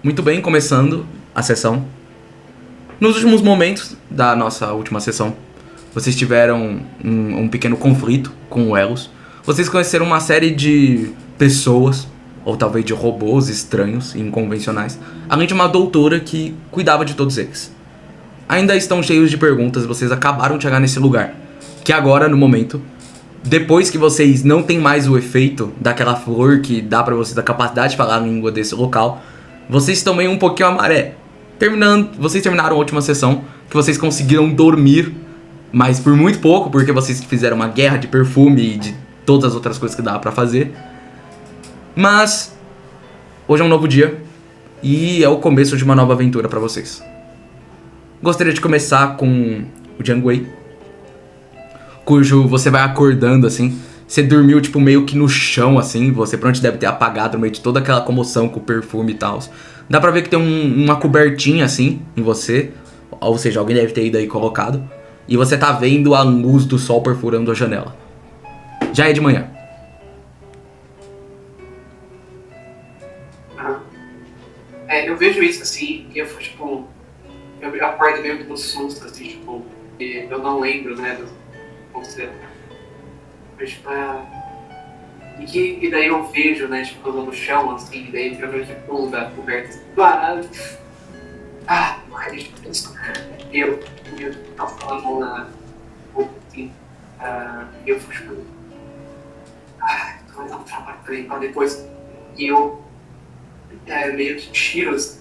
Muito bem, começando a sessão. Nos últimos momentos da nossa última sessão, vocês tiveram um pequeno conflito com o Elos. Vocês conheceram uma série de pessoas, ou talvez de robôs estranhos e inconvencionais, além de uma doutora que cuidava de todos eles. Ainda estão cheios de perguntas, vocês acabaram de chegar nesse lugar, que agora, no momento, depois que vocês não têm mais o efeito daquela flor que dá pra vocês a capacidade de falar a língua desse local, vocês estão meio um pouquinho à maré. Vocês terminaram a última sessão, que vocês conseguiram dormir, mas por muito pouco, porque vocês fizeram uma guerra de perfume e de todas as outras coisas que dava pra fazer. Mas hoje é um novo dia e é o começo de uma nova aventura pra vocês. Gostaria de começar com o Jiangwei, cujo você vai acordando assim. Você dormiu tipo meio que no chão assim, você provavelmente deve ter apagado no meio de toda aquela comoção com o perfume e tal. Dá pra ver que tem uma cobertinha assim em você, ou seja, alguém deve ter ido aí colocado. E você tá vendo a luz do sol perfurando a janela. Já é de manhã. Eu vejo isso assim, e eu tipo, eu acordo meio que no susto, assim, tipo, e eu não lembro, né, do conselho. Tipo, e daí eu vejo, né, tipo, eu no chão, assim, e daí eu vejo que pulo da coberta, assim, mas eu tava falando na assim, eu fui, tipo, tô dando trabalho pra ele, depois, e eu meio que tiro, assim,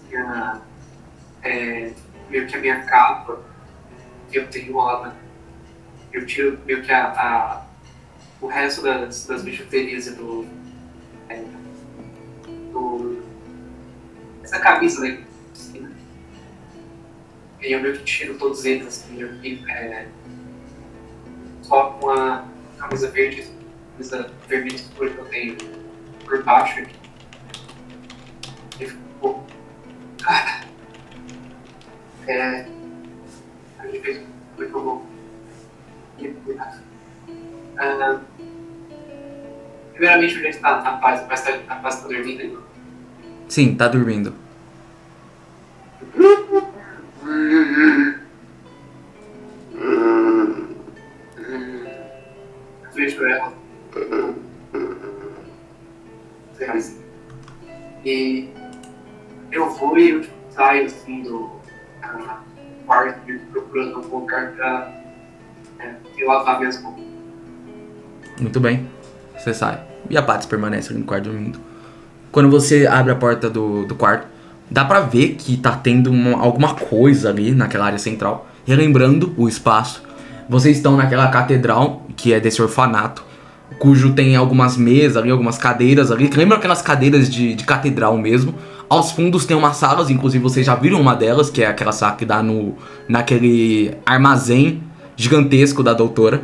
meio que a minha capa, que eu tenho enrolada, eu tiro meio que o resto das bijuterias e essa camisa, né? Assim, né? E eu meio que tiro todos eles, assim, só com a camisa verde escura que eu tenho por baixo aqui. E ficou. A gente fez como é que eu vou. Primeiramente, onde está a paz? A paz está dormindo aí? Sim, tá dormindo. Eu vejo ela. E eu vou e eu saio assim do quarto, procurando um lugar pra lavar minhas mãos. Muito bem, você sai. E a Patsy permanece ali no quarto dormindo. Quando você abre a porta do quarto, dá pra ver que tá tendo alguma coisa ali naquela área central. Relembrando o espaço, vocês estão naquela catedral, que é desse orfanato, cujo tem algumas mesas ali, algumas cadeiras ali, que lembram aquelas cadeiras de catedral mesmo. Aos fundos tem umas salas, inclusive vocês já viram uma delas, que é aquela sala que dá naquele armazém gigantesco da doutora.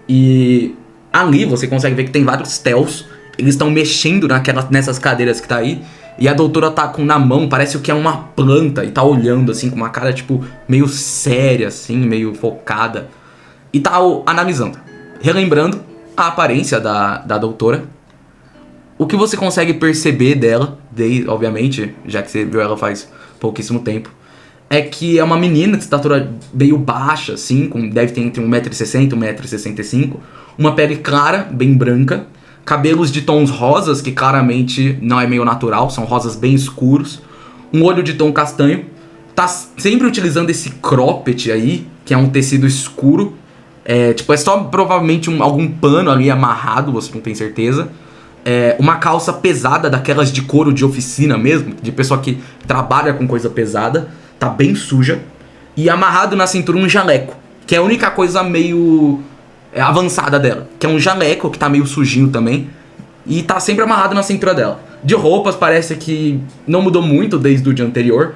E ali você consegue ver que tem vários tells. Eles estão mexendo nessas cadeiras que tá aí. E a doutora tá na mão, parece que é uma planta. E tá olhando assim com uma cara tipo meio séria assim, meio focada. E tá analisando, relembrando a aparência da doutora. O que você consegue perceber dela, obviamente, já que você viu ela faz pouquíssimo tempo, é que é uma menina de estatura meio baixa, assim, deve ter entre 1,60m e 1,65m, uma pele clara, bem branca, cabelos de tons rosas, que claramente não é meio natural, são rosas bem escuros, um olho de tom castanho, tá sempre utilizando esse cropped aí, que é um tecido escuro, é só provavelmente algum pano ali amarrado, você não tem certeza. Uma calça pesada, daquelas de couro de oficina mesmo, de pessoa que trabalha com coisa pesada, tá bem suja. E amarrado na cintura um jaleco, que é a única coisa meio avançada dela, que é um jaleco que tá meio sujinho também. E tá sempre amarrado na cintura dela. De roupas parece que não mudou muito desde o dia anterior.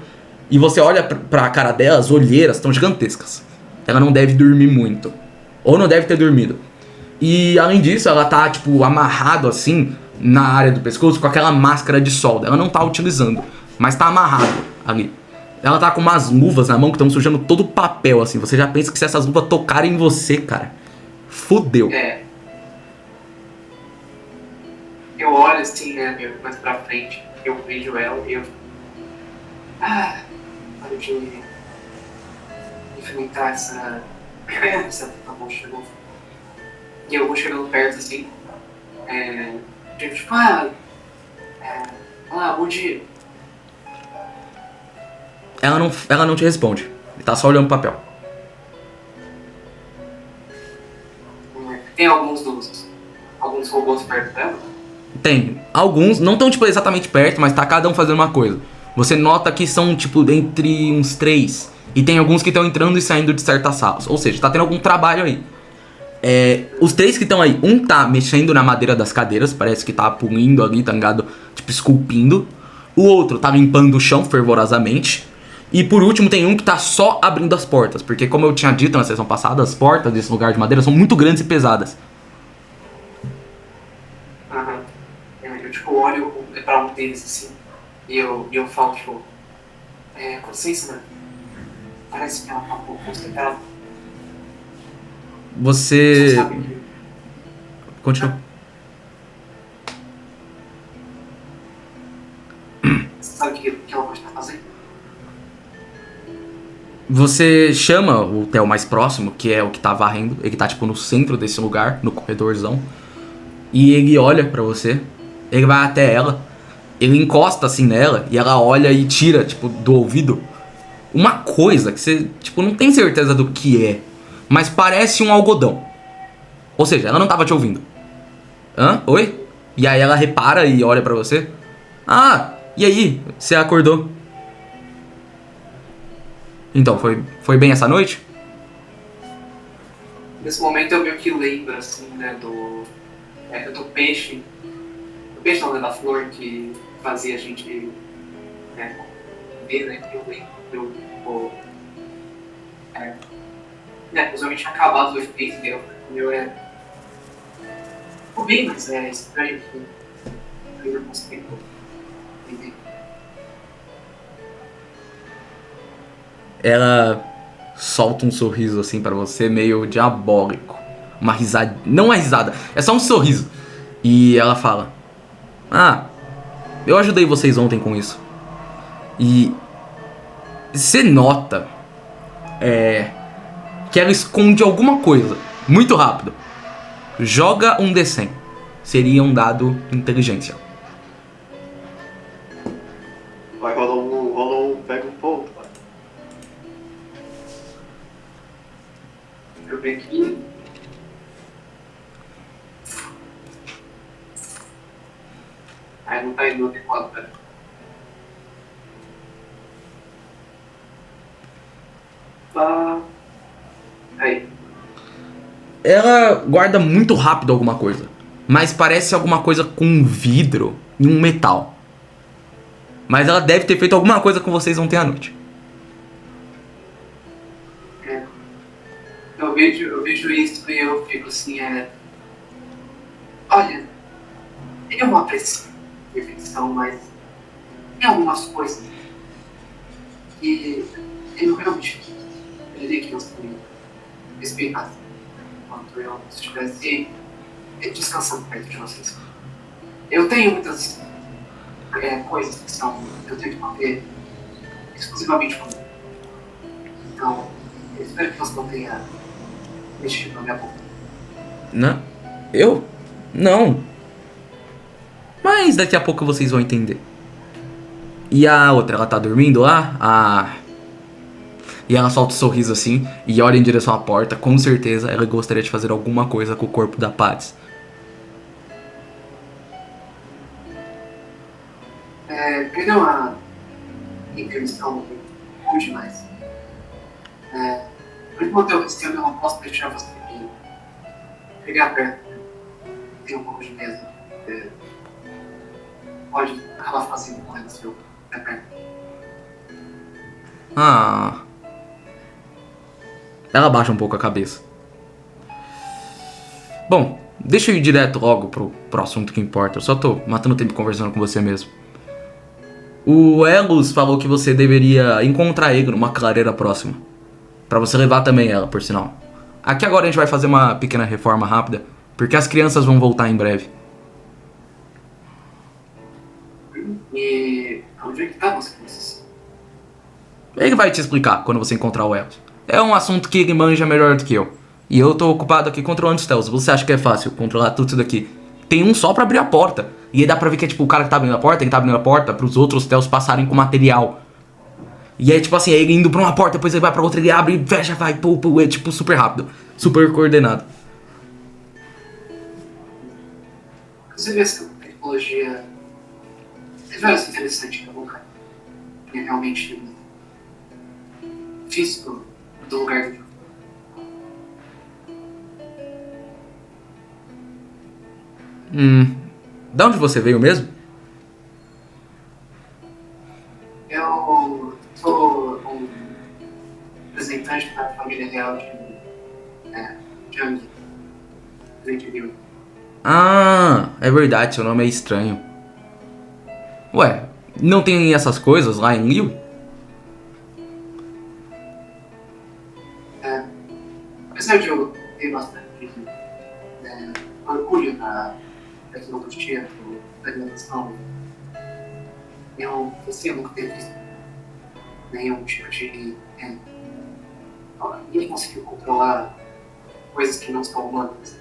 E você olha pra cara dela, as olheiras estão gigantescas. Ela não deve dormir muito, ou não deve ter dormido. E além disso, ela tá tipo amarrado assim na área do pescoço com aquela máscara de solda. Ela não tá utilizando, mas tá amarrado ali. Ela tá com umas luvas na mão que estão sujando todo o papel assim. Você já pensa que se essas luvas tocarem em você, cara, fudeu. Eu olho assim, né, mais pra frente, eu vejo ela e eu hora de enfrentar essa monstro de novo. E eu vou chegando perto assim, tipo, olá, bom dia. Ela não te responde. Tá só olhando o papel. Tem alguns robôs perto dela? Tem. Alguns não estão, tipo, exatamente perto, mas tá cada um fazendo uma coisa. Você nota que são, tipo, entre uns 3. E tem alguns que estão entrando e saindo de certas salas. Ou seja, tá tendo algum trabalho aí. Os 3 que estão aí, um tá mexendo na madeira das cadeiras, parece que tá pulindo ali, tá ligado? Tipo, esculpindo. O outro tá limpando o chão fervorosamente. E por último tem um que tá só abrindo as portas. Porque como eu tinha dito na sessão passada, as portas desse lugar de madeira são muito grandes e pesadas. Eu tipo, olho pra um deles assim, e eu falo, tipo, com licença, mano. Parece que ela tá um pouco concentrada. Você... sabe que... Continua. Você sabe o que ela pode estar fazendo? Você chama o Theo mais próximo, que é o que tá varrendo. Ele tá, tipo, no centro desse lugar, no corredorzão. E ele olha pra você. Ele vai até ela. Ele encosta, assim, nela. E ela olha e tira, tipo, do ouvido uma coisa que você, tipo, não tem certeza do que é. Mas parece um algodão. Ou seja, ela não tava te ouvindo. Oi? E aí ela repara e olha pra você. E aí? Você acordou? Então, foi bem essa noite? Nesse momento eu meio que lembro, assim, né, do peixe. Do peixe não, né, da flor que fazia a gente, né, ver, né, que eu lembro. Inclusive tinha acabado o efeito dele. Ficou bem, mas é estranho que eu não consigo entender. Ela solta um sorriso assim pra você, meio diabólico. Uma risada. Não uma risada, é só um sorriso. E ela fala: eu ajudei vocês ontem com isso. E você nota que ela esconde alguma coisa. Muito rápido. Joga um D100. Seria um dado inteligência. Vai, rolou um, pega um ponto. Eu venho aqui. Aí não tá indo adequado, velho. Aí. Ela guarda muito rápido alguma coisa. Mas parece alguma coisa com vidro e um metal. Mas ela deve ter feito alguma coisa com vocês ontem à noite. Eu vejo isso e eu fico assim, olha, eu não aprecio perfeição, mas tem algumas coisas que eu realmente queria que você me respeitasse enquanto eu estivesse descansando perto de vocês. Eu tenho muitas coisas que eu tenho que manter exclusivamente comigo. Então, eu espero que você não tenha mexido na minha boca. Não? Eu? Não. Mas daqui a pouco vocês vão entender. E a outra, ela tá dormindo lá? E ela solta um sorriso assim e olha em direção à porta. Com certeza ela gostaria de fazer alguma coisa com o corpo da Patsy. Perdão a intermissão ruim demais. Por enquanto eu não posso deixar você pegar perto. Tem um pouco de medo. Pode acabar fazendo com o seu pé perto. Ela baixa um pouco a cabeça. Bom, deixa eu ir direto logo pro assunto que importa. Eu só tô matando tempo conversando com você mesmo. O Elos falou que você deveria encontrar ele numa clareira próxima. Pra você levar também ela, por sinal. Aqui agora a gente vai fazer uma pequena reforma rápida, porque as crianças vão voltar em breve. E onde é que tá as crianças? Ele vai te explicar quando você encontrar o Elos. É um assunto que ele manja melhor do que eu. E eu tô ocupado aqui controlando os Telos. Você acha que é fácil controlar tudo isso daqui? Tem um só pra abrir a porta. E aí dá pra ver que é tipo o cara que tá abrindo a porta, ele tá abrindo a porta pros outros Telos passarem com material. E aí tipo assim, é ele indo pra uma porta, depois ele vai pra outra, ele abre e fecha, vai, pô, é tipo super rápido. Super coordenado. Inclusive essa tecnologia é mais interessante que eu nunca tinha realmente visto do lugar de Da onde você veio mesmo? Eu sou um representante da família real de Jiang. Ah, é verdade, seu nome é estranho. Ué, não tem essas coisas lá em Liu? Apesar de eu ter bastante orgulho na tecnologia da alimentação, você nunca teve visto nenhum tipo de... ninguém conseguiu controlar coisas que não são humanas.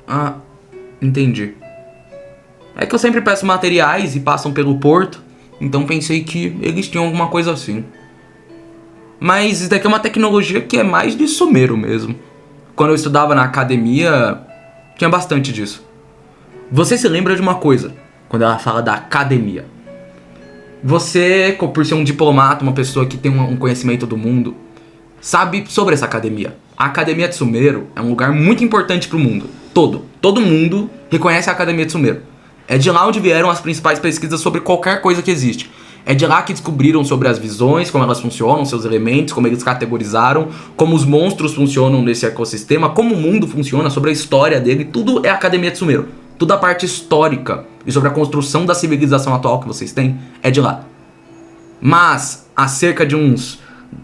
Ah, entendi. É que eu sempre peço materiais e passam pelo porto, então pensei que eles tinham alguma coisa assim. Mas isso daqui é uma tecnologia que é mais de Sumeru mesmo. Quando eu estudava na academia, tinha bastante disso. Você se lembra de uma coisa, quando ela fala da academia. Você, por ser um diplomata, uma pessoa que tem um conhecimento do mundo, sabe sobre essa academia. A Academia de Sumeru é um lugar muito importante pro mundo. Todo mundo reconhece a Academia de Sumeru. É de lá onde vieram as principais pesquisas sobre qualquer coisa que existe. É de lá que descobriram sobre as visões, como elas funcionam, seus elementos, como eles categorizaram, como os monstros funcionam nesse ecossistema, como o mundo funciona, sobre a história dele. Tudo é a Academia de Sumeru. Toda a parte histórica e sobre a construção da civilização atual que vocês têm é de lá. Mas, há cerca de uns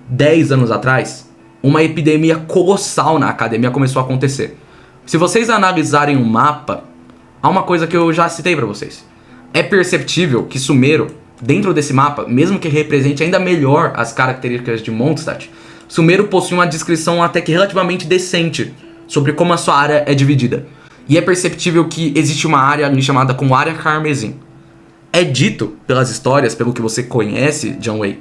10 anos atrás, uma epidemia colossal na academia começou a acontecer. Se vocês analisarem o mapa, há uma coisa que eu já citei pra vocês. É perceptível que Sumeru, dentro desse mapa, mesmo que represente ainda melhor as características de Mondstadt, Sumeru possui uma descrição até que relativamente decente sobre como a sua área é dividida. E é perceptível que existe uma área ali chamada como Área Carmesim. É dito pelas histórias, pelo que você conhece, John Wei,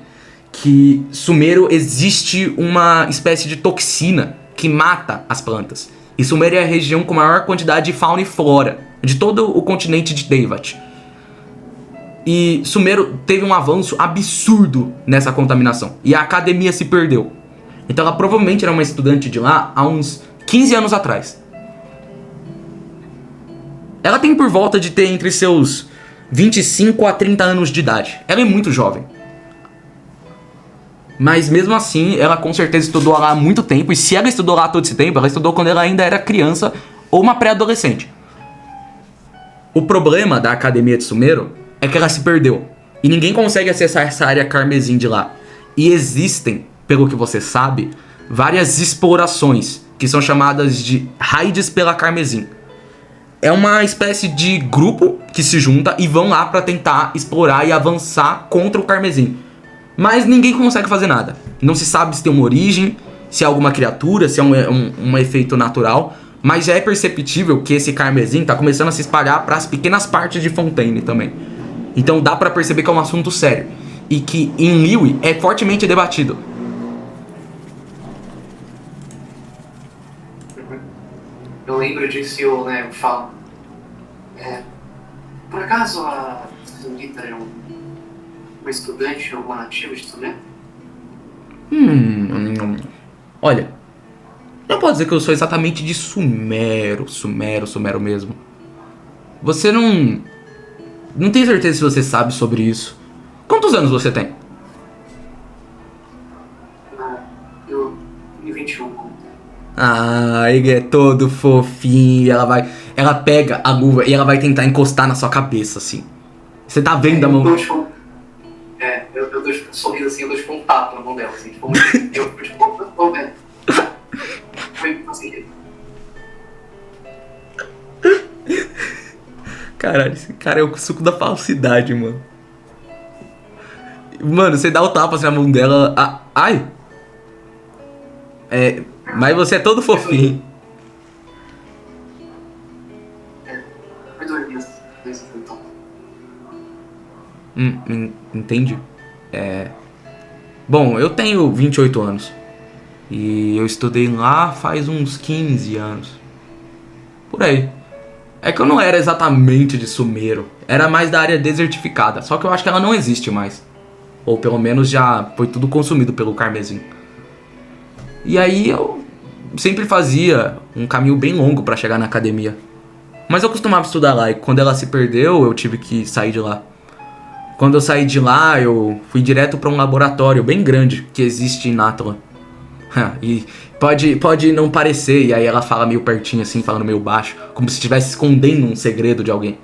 que Sumeru existe uma espécie de toxina que mata as plantas. E Sumeru é a região com maior quantidade de fauna e flora de todo o continente de Teyvat. E Sumeru teve um avanço absurdo nessa contaminação. E a academia se perdeu. Então ela provavelmente era uma estudante de lá há uns 15 anos atrás. Ela tem por volta de ter entre seus 25 a 30 anos de idade. Ela é muito jovem. Mas mesmo assim, ela com certeza estudou lá há muito tempo. E se ela estudou lá todo esse tempo, ela estudou quando ela ainda era criança ou uma pré-adolescente. O problema da academia de Sumeru é que ela se perdeu. E ninguém consegue acessar essa área carmesim de lá. E existem, pelo que você sabe, várias explorações, que são chamadas de raids pela Carmesim. É uma espécie de grupo que se junta e vão lá pra tentar explorar e avançar contra o Carmesim. Mas ninguém consegue fazer nada. Não se sabe se tem uma origem, se é alguma criatura, se é um efeito natural. Mas já é perceptível que esse Carmesim tá começando a se espalhar para as pequenas partes de Fontaine também. Então dá pra perceber que é um assunto sério. E que em Liyue é fortemente debatido. Eu lembro disso e eu falo. Por acaso a senhorita é uma estudante ou uma nativa de Sumeru? Olha, não posso dizer que eu sou exatamente de Sumeru mesmo. Você não tenho certeza se você sabe sobre isso. Quantos anos você tem? Eu tenho 21. Ah, ele é todo fofinho. Ela pega a luva e ela vai tentar encostar na sua cabeça, assim. Você tá vendo a mão? Eu dou um sorriso assim, eu dou um tapa na mão dela, assim, tipo, eu velho. Foi assim. Caralho, esse cara é o suco da falsidade, mano. Mano, você dá o tapa assim na mão dela. Ai! Mas você é todo fofinho. Vai dormir nesse então. Entendi. Bom, eu tenho 28 anos. E eu estudei lá faz uns 15 anos. Por aí. É que eu não era exatamente de Sumeiro. Era mais da área desertificada. Só que eu acho que ela não existe mais. Ou pelo menos já foi tudo consumido pelo Carmesim. E aí eu sempre fazia um caminho bem longo pra chegar na academia. Mas eu costumava estudar lá e quando ela se perdeu eu tive que sair de lá. Quando eu saí de lá eu fui direto pra um laboratório bem grande que existe em Nátola. E pode não parecer, e aí ela fala meio pertinho assim, falando meio baixo, como se estivesse escondendo um segredo de alguém.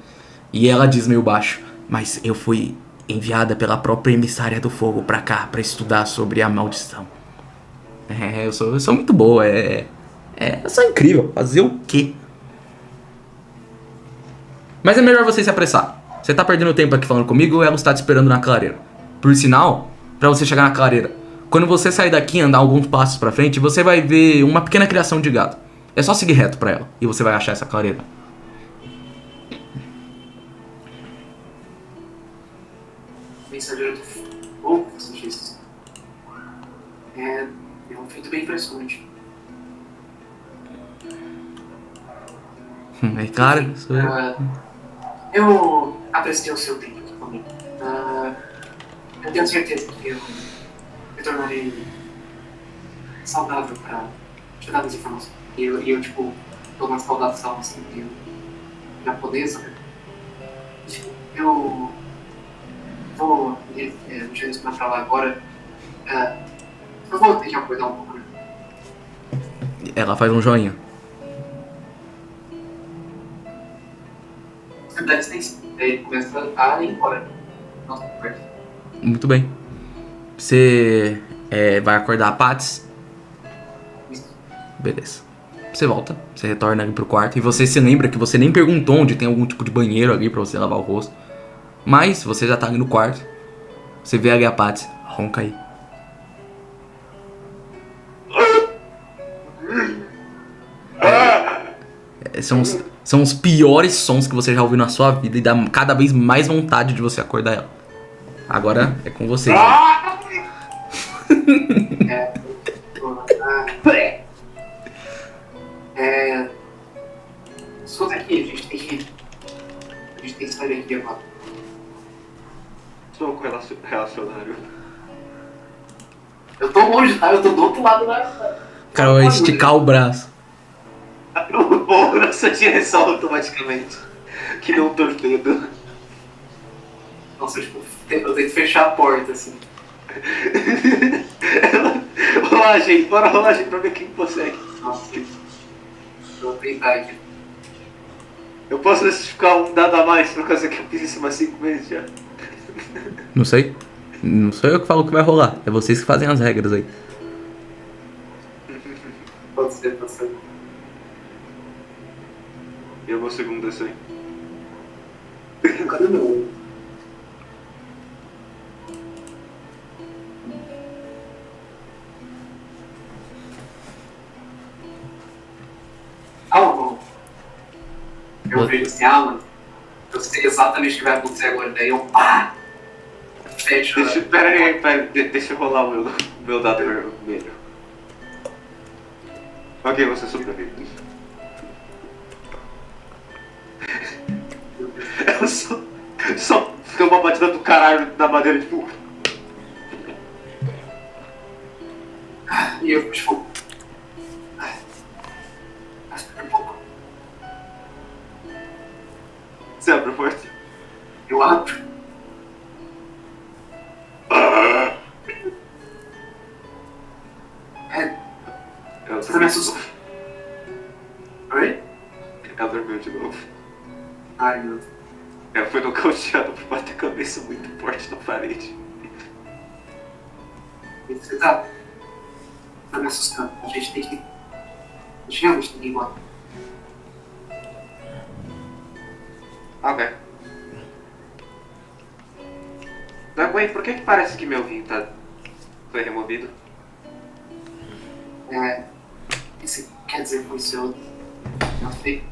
E ela diz meio baixo: mas eu fui enviada pela própria emissária do fogo pra cá, pra estudar sobre a maldição. Eu sou muito boa, eu sou incrível, fazer o quê? Mas é melhor você se apressar. Você tá perdendo tempo aqui falando comigo ou ela está te esperando na clareira? Por sinal, pra você chegar na clareira, quando você sair daqui e andar alguns passos pra frente, você vai ver uma pequena criação de gado. É só seguir reto pra ela e você vai achar essa clareira. Mensageiro do fogo, você disse. É um feito bem impressionante. É claro, sou eu. Eu apreciei o seu tempo aqui comigo. Eu tenho certeza que eu me tornarei saudável pra te dar as informações. E eu tipo, tô uma saudação assim, meio japonesa, né? Eu vou me direcionar pra lá agora. Eu vou ter que acordar um pouco, né? Ela faz um joinha. Dá licença. Aí ele começa a ir embora. Nossa, conversa. Muito bem. Você vai acordar a Patsy? Beleza. Você volta, você retorna ali pro quarto e você se lembra que você nem perguntou onde tem algum tipo de banheiro ali pra você lavar o rosto. Mas você já tá ali no quarto. Você vê ali a Patsy. Ronca aí. São os piores sons que você já ouviu na sua vida e dá cada vez mais vontade de você acordar ela. Agora é com você. Escuta aqui, a gente tem que sair daqui agora. Sou com relacionário. Eu tô longe, tá? Eu tô do outro lado da... Cara, vai esticar o braço. Eu vou nessa direção automaticamente. Que não um torpedo. Nossa, eu tento fechar a porta, assim. Rolagem, bora rolagem pra ver quem consegue. Nossa, eu vou tentar aqui. Eu posso justificar um dado a mais por causa que eu fiz isso umas 5 vezes já. Não sei. Não sou eu que falo o que vai rolar. É vocês que fazem as regras aí. Pode ser, pode ser. E eu vou segundo esse aí. Cadê o meu? Alô? Eu vejo assim, mano, eu sei exatamente o que vai acontecer agora, daí eu pá! Fecho. Pera aí, deixa eu rolar o meu dado vermelho. Ok, você sobrevive. Eu só deu uma batida do caralho na madeira, tipo... E eu, tipo... Você abre a porta? Eu abro. Você me assustou. Oi? Ela dormiu de novo. Ai, meu Deus. Ela foi nocauteada por bater a cabeça muito forte na parede. Você tá me assustando. A gente tem que... A gente realmente tem que ir embora. Ok. Gwen, por que parece que meu rim foi removido? Isso quer dizer com isso eu não sei.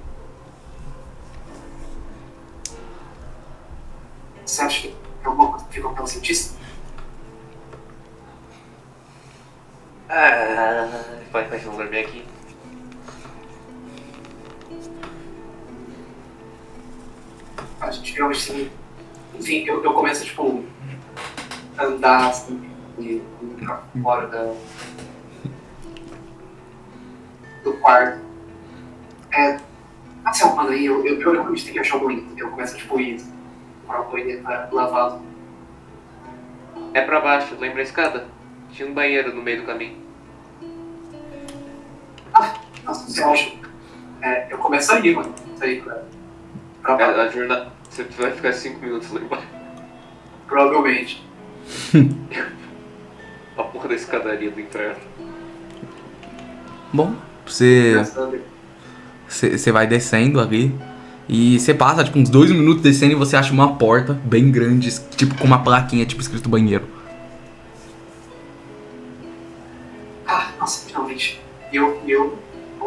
Você acha que alguma coisa ficou pelo cientista? Vamos dormir aqui. A gente realmente tem... Enfim, eu começo, tipo, a andar assim, e pra fora do quarto. Assim, mano, aí eu realmente tenho que achar o banheiro. Eu começo, tipo, ir para o banheiro para lavá-lo. É pra baixo, lembra a escada? Tinha um banheiro no meio do caminho. Nossa, você acha? Eu começo a ir, mano. Sair pra A jornada. Você vai ficar 5 minutos lá embaixo. Provavelmente. A porra da escadaria do inferno. Bom, você vai descendo ali. E você passa tipo uns 2 minutos descendo e você acha uma porta bem grande, tipo com uma plaquinha tipo escrito banheiro. Nossa, finalmente. Eu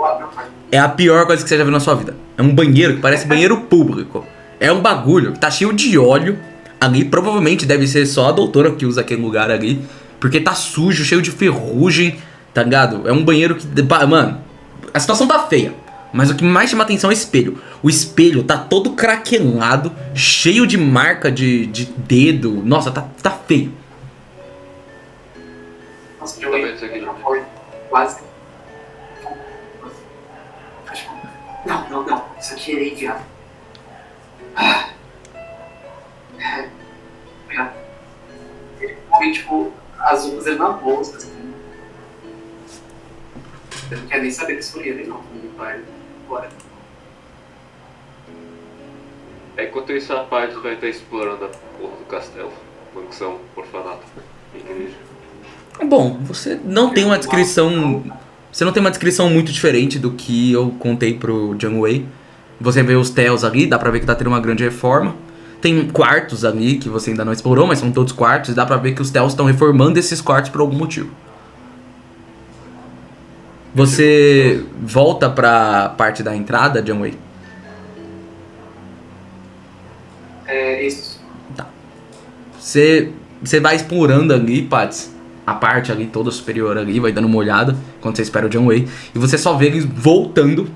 abro a porta. É a pior coisa que você já viu na sua vida. É um banheiro que parece banheiro público. É um bagulho que tá cheio de óleo ali. Provavelmente deve ser só a doutora que usa aquele lugar ali. Porque tá sujo, cheio de ferrugem, tá ligado? É um banheiro que... Mano, a situação tá feia. Mas o que mais chama atenção é o espelho. O espelho tá todo craquelado, cheio de marca de dedo. Nossa, tá feio. Nossa, eu abro a porta. Quase. Não. Isso aqui é enviado. Ele põe, tipo, as roupas dele na bolsa, assim. Eu não quero nem saber que escolhi ele, não. Ele vai embora. Enquanto isso, a parte vai estar explorando a porra do castelo. Mansão, orfanato, igreja. Bom, você não tem uma descrição... Você não tem uma descrição muito diferente do que eu contei pro Janeway. Você vê os Tells ali, dá pra ver que tá tendo uma grande reforma. Tem quartos ali que você ainda não explorou, mas são todos quartos. E dá pra ver que os Tells estão reformando esses quartos por algum motivo. Você volta pra parte da entrada, Janeway? Isso. Tá. Você vai explorando ali, Pats, a parte ali toda superior ali, vai dando uma olhada quando você espera o Janeway. E você só vê eles voltando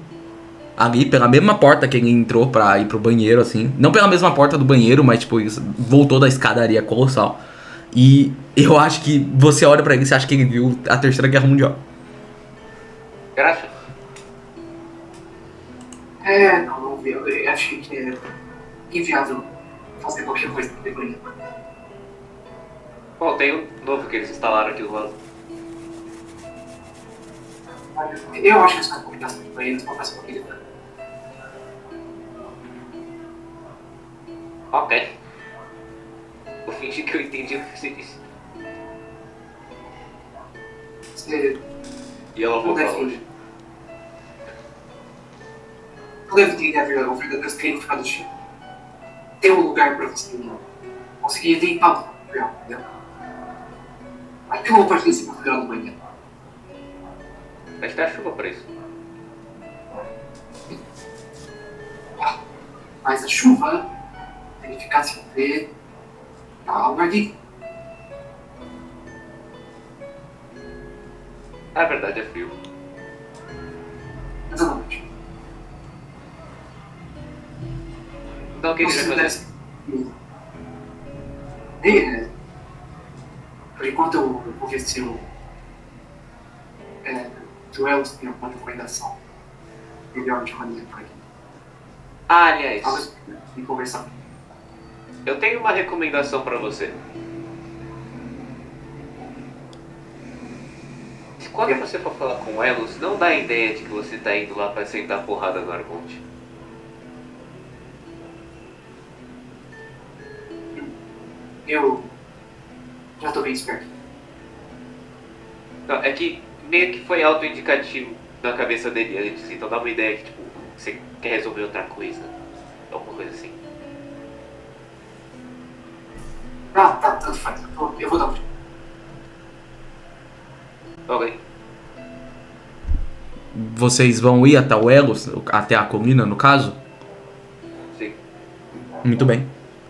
ali pela mesma porta que ele entrou pra ir pro banheiro, assim. Não pela mesma porta do banheiro, mas tipo, ele voltou da escadaria colossal. E eu acho que você olha pra ele e você acha que ele viu a Terceira Guerra Mundial. Graxa? Não vi. Eu achei que era inviável fazer qualquer coisa no banheiro. Bom, tem um novo que eles instalaram aqui do lado. Eu acho que essa comunicação de banheiros não faz corrida. Ok. Vou fingir que eu entendi o que você disse. Você E ela não voltou deve longe. não deve ter o verdadeiro significado de ter um lugar pra você conseguir limpar o papel, entendeu? Aquilo não pode ser considerado banheiro. Mas tem a chuva pra isso. Mas a chuva tem que ficar sem ver algo ali. Ah, é verdade, é frio. Exatamente. Então o que ele Você vai deve fazer? ser. Por enquanto eu vou ver se o Joel tem alguma recomendação melhor de maneira por aqui. Ah, aliás, Talvez me conversar. eu tenho uma recomendação pra você. Quando você for falar com Elos, não dá a ideia de que você tá indo lá pra sentar porrada no Argonte. Eu já tô bem esperto. Não, é que meio que foi autoindicativo na cabeça dele. Ele disse, então dá uma ideia que tipo, você quer resolver outra coisa. Alguma coisa assim. Tá, tanto faz. Eu vou dar um jeito. Ok. Vocês vão ir até o Elos, até a colina, no caso? Sim. Muito bem.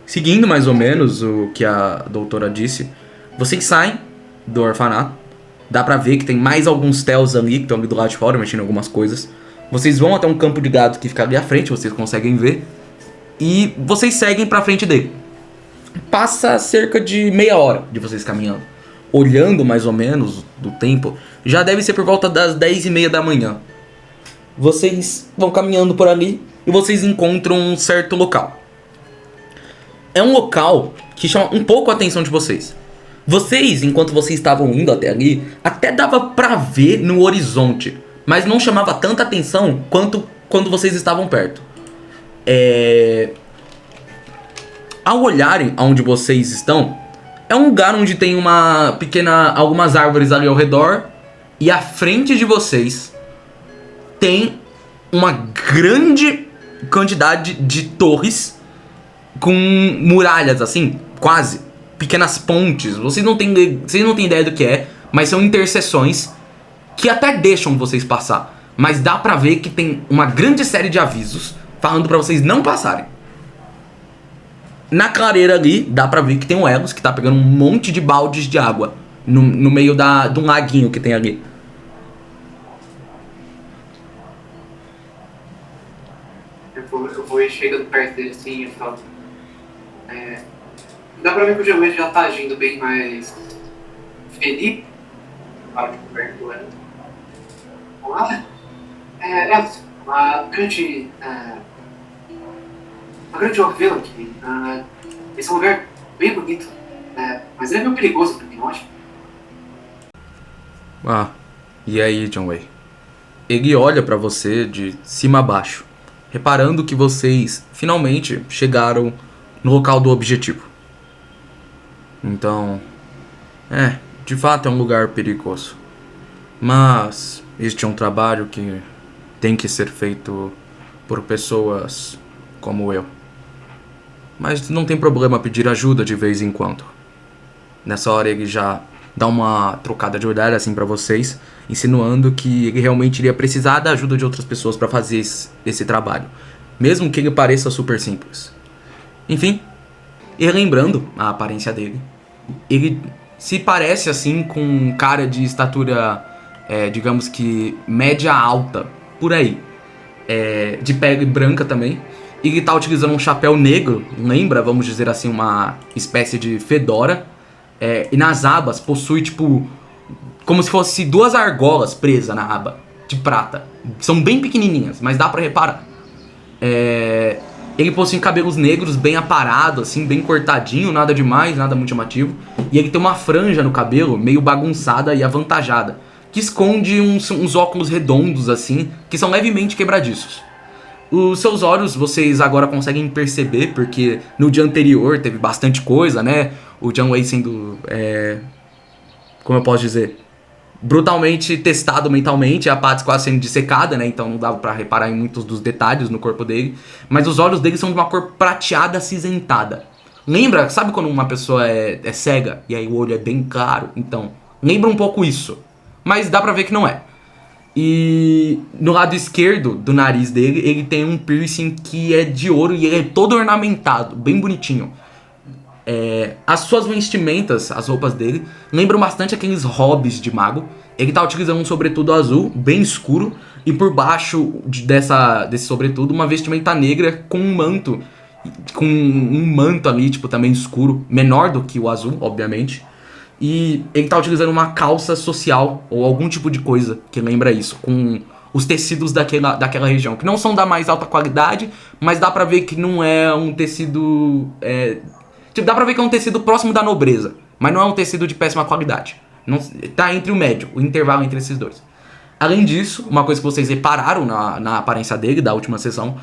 Seguindo mais ou menos o que a doutora disse, vocês saem do orfanato. Dá pra ver que tem mais alguns Tells ali que estão ali do lado de fora, mexendo em algumas coisas. Vocês vão até um campo de gado que fica ali à frente, vocês conseguem ver. E vocês seguem pra frente dele. Passa cerca de meia hora de vocês caminhando. Olhando mais ou menos do tempo, já deve ser por volta das 10h30 da manhã. Vocês vão caminhando por ali e vocês encontram um certo local. É um local que chama um pouco a atenção de vocês. Vocês, enquanto vocês estavam indo até ali, até dava pra ver no horizonte, mas não chamava tanta atenção quanto quando vocês estavam perto. Ao olharem aonde vocês estão, é um lugar onde tem algumas árvores ali ao redor, e à frente de vocês tem uma grande quantidade de torres com muralhas assim, quase pequenas pontes. Vocês não têm ideia do que é, mas são interseções que até deixam vocês passar. Mas dá pra ver que tem uma grande série de avisos falando pra vocês não passarem. Na clareira ali, dá pra ver que tem um Elos que tá pegando um monte de baldes de água no meio de um laguinho que tem ali. Eu vou chegando perto dele assim e falo. Dá pra ver que o John Wayne já tá agindo bem mais feliz. Para de perto do Elos. Olá. Elos, uma grande orvela aqui. Esse é um lugar bem bonito. Mas é meio perigoso pra mim, não acha? E aí, John Wayne? Ele olha pra você de cima a baixo, reparando que vocês finalmente chegaram no local do objetivo. Então, de fato é um lugar perigoso. Mas este é um trabalho que tem que ser feito por pessoas como eu. Mas não tem problema pedir ajuda de vez em quando. Nessa hora ele já dá uma trocada de olhar assim pra vocês, insinuando que ele realmente iria precisar da ajuda de outras pessoas pra fazer esse trabalho, mesmo que ele pareça super simples. Enfim, e lembrando a aparência dele, ele se parece assim com um cara de estatura, digamos que média alta, por aí, de pele branca também. E ele tá utilizando um chapéu negro, lembra, vamos dizer assim, uma espécie de fedora. E nas abas possui, tipo, como se fosse duas argolas presas na aba, de prata. São bem pequenininhas, mas dá pra reparar. Ele possui cabelos negros bem aparado, assim, bem cortadinho, nada demais, nada muito chamativo. E ele tem uma franja no cabelo, meio bagunçada e avantajada, que esconde uns óculos redondos, assim, que são levemente quebradiços. Os seus olhos vocês agora conseguem perceber, porque no dia anterior teve bastante coisa, né? O John Wayne sendo, como eu posso dizer, brutalmente testado mentalmente, a Patsy quase sendo dissecada, né? Então não dava pra reparar em muitos dos detalhes no corpo dele. Mas os olhos dele são de uma cor prateada acinzentada. Lembra, sabe quando uma pessoa é cega e aí o olho é bem claro? Então, lembra um pouco isso. Mas dá pra ver que não é. E no lado esquerdo do nariz dele, ele tem um piercing que é de ouro e ele é todo ornamentado, bem bonitinho. As suas vestimentas, as roupas dele, lembram bastante aqueles hobbies de mago. Ele tá utilizando um sobretudo azul, bem escuro, e por baixo desse sobretudo, uma vestimenta negra com um manto. Com um manto ali, tipo, também escuro, menor do que o azul, obviamente. E ele tá utilizando uma calça social, ou algum tipo de coisa que lembra isso, com os tecidos daquela região, que não são da mais alta qualidade, mas dá pra ver que não é um tecido... Tipo, dá pra ver que é um tecido próximo da nobreza, mas não é um tecido de péssima qualidade. Não, tá entre o médio, o intervalo entre esses dois. Além disso, uma coisa que vocês repararam na aparência dele, da última sessão,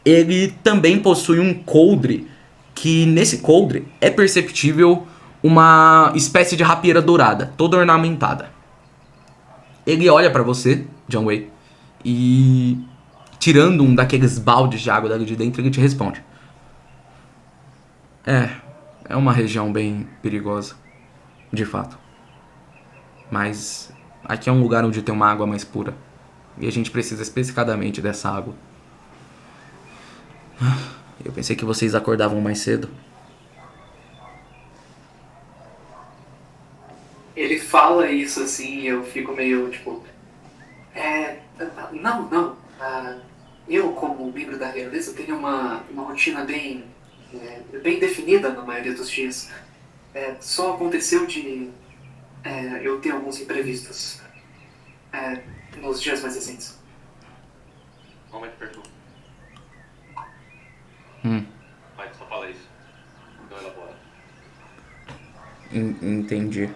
ele também possui um coldre, que nesse coldre é perceptível uma espécie de rapieira dourada, toda ornamentada. Ele olha pra você, John Wayne, e tirando um daqueles baldes de água dali de dentro, ele te responde. É uma região bem perigosa, de fato. Mas aqui é um lugar onde tem uma água mais pura. E a gente precisa especificadamente dessa água. Eu pensei que vocês acordavam mais cedo. Ele fala isso assim e eu fico meio tipo. Não, não. Eu, como membro da realeza, tenho uma rotina bem definida na maioria dos dias. Só aconteceu de eu ter alguns imprevistos nos dias mais recentes. Momento pergunta. Hum, Mas só fala isso. Não elabora. entendi.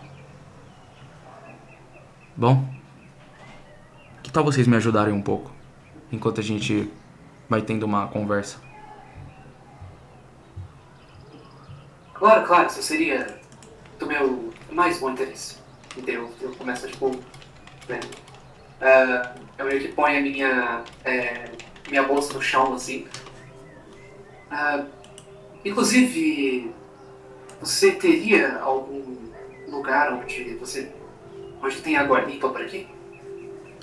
Bom, que tal vocês me ajudarem um pouco? Enquanto a gente vai tendo uma conversa. Claro, claro, isso seria do meu mais bom interesse. Entendeu? Eu começo, tipo, né? Eu meio que ponho a minha bolsa no chão, assim. Inclusive, você teria algum lugar onde tem água limpa por aqui?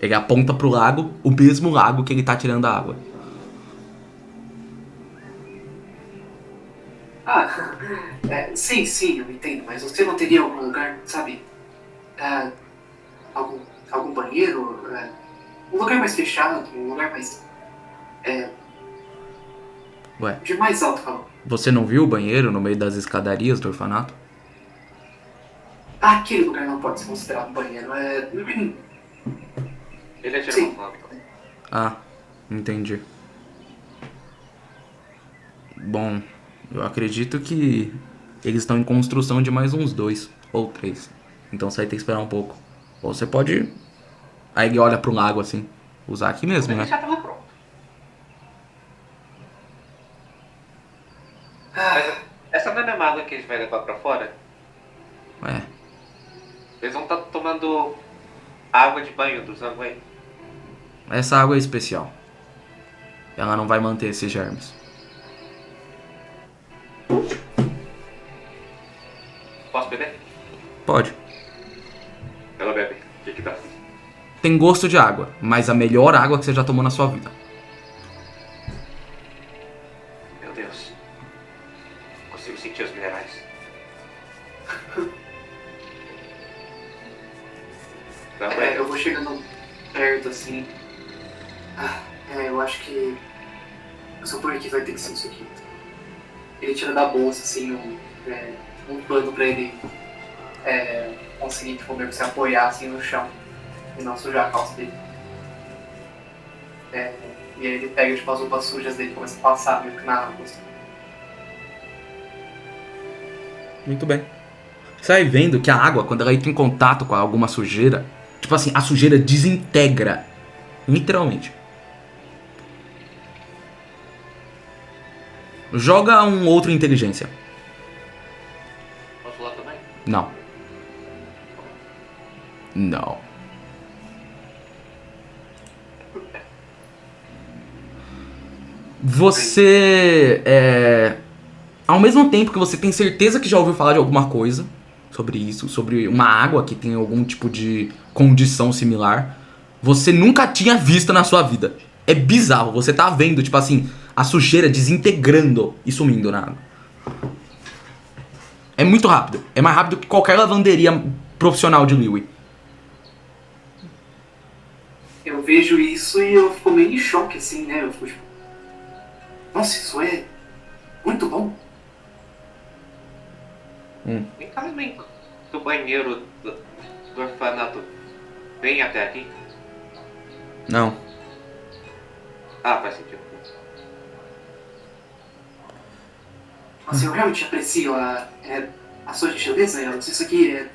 Ele aponta pro lago, o mesmo lago que ele tá tirando a água. Sim, sim, eu entendo, mas você não teria algum lugar, sabe? Ah, algum, algum banheiro? Um lugar mais fechado, um lugar mais. Ué, De mais alto valor. você não viu o banheiro no meio das escadarias do orfanato? Aquele lugar não pode ser considerado um banheiro. Ele atira Sim. pra fora. Ah, entendi. Bom, eu acredito que eles estão em construção de mais uns 2 ou 3. Então você vai ter que esperar um pouco. Ou você pode. Aí ele olha pro lago assim. Usar aqui mesmo, Ele né? já tava pronto. Ah, Essa não é a mesma água que a gente vai levar pra fora? É. Eles vão estar tomando água de banho do Zangwei. Essa água é especial. Ela não vai manter esses germes. Posso beber? Pode. Ela bebe. O que dá? Tem gosto de água, mas a melhor água que você já tomou na sua vida. Meu Deus. Consigo sentir os minerais. Zangwei. eu vou chegando perto assim. Eu acho que. Essa por aqui vai ter que ser isso aqui. Ele tira da bolsa assim um pano pra ele conseguir tipo, meio que se apoiar assim no chão e não sujar a calça dele. E aí ele pega tipo, as roupas sujas dele e começa a passar meio que na água. Assim. Muito bem. Você vai vendo que a água, quando ela entra em contato com alguma sujeira, tipo assim, a sujeira desintegra. Literalmente. Joga um outro inteligência. Posso lá também? Não. Não. Você ao mesmo tempo que você tem certeza que já ouviu falar de alguma coisa sobre isso, sobre uma água que tem algum tipo de condição similar, você nunca tinha visto na sua vida. É bizarro, você tá vendo, tipo assim, a sujeira desintegrando e sumindo na água. É muito rápido. É mais rápido que qualquer lavanderia profissional de Liwi. Eu vejo isso e eu fico meio em choque assim, né? Eu fico tipo, nossa, isso é muito bom. O encaminhamento do banheiro do orfanato vem até aqui? Não. Ah, faz sentido. Nossa, eu realmente aprecio a sua gentileza, Elos. Isso aqui é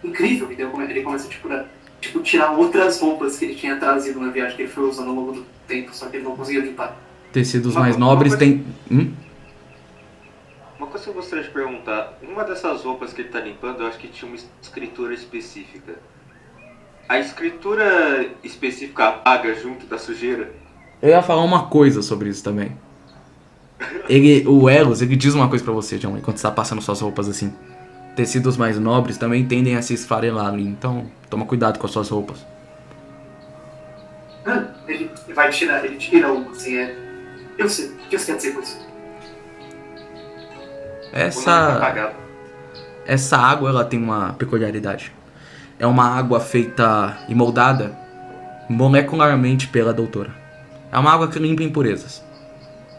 incrível. E daí ele começa a tirar outras roupas que ele tinha trazido na viagem que ele foi usando ao longo do tempo, só que ele não conseguia limpar. Tecidos Uma mais coisa- nobres uma coisa- tem. Uma coisa que eu gostaria de perguntar, uma dessas roupas que ele tá limpando, eu acho que tinha uma escritura específica. A escritura específica apaga junto da sujeira? Eu ia falar uma coisa sobre isso também. O Elos, ele diz uma coisa pra você, John, enquanto você tá passando suas roupas assim. Tecidos mais nobres também tendem a se esfarelar ali, então toma cuidado com as suas roupas. Ele vai tirar, ele tira uma, assim, Eu sei, o que você quer dizer com isso? Essa água, ela tem uma peculiaridade. É uma água feita e moldada molecularmente pela doutora. É uma água que limpa impurezas.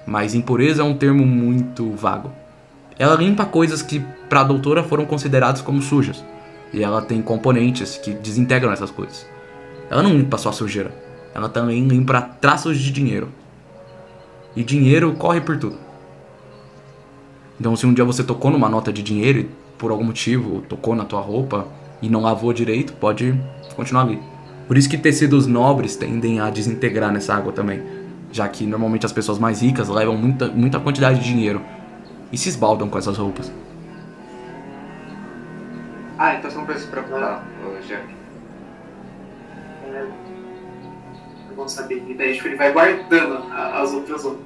Mas impureza é um termo muito vago. Ela limpa coisas que pra doutora foram consideradas como sujas. E ela tem componentes que desintegram essas coisas. Ela não limpa só sujeira. Ela também limpa traços de dinheiro. E dinheiro corre por tudo. Então se um dia você tocou numa nota de dinheiro e por algum motivo tocou na tua roupa e não lavou direito, pode continuar ali. Por isso que tecidos nobres tendem a desintegrar nessa água também. Já que normalmente as pessoas mais ricas levam muita quantidade de dinheiro e se esbaldam com essas roupas. Então você não precisa se preocupar, Jeff. É bom saber. E daí tipo, ele vai guardando as outras roupas.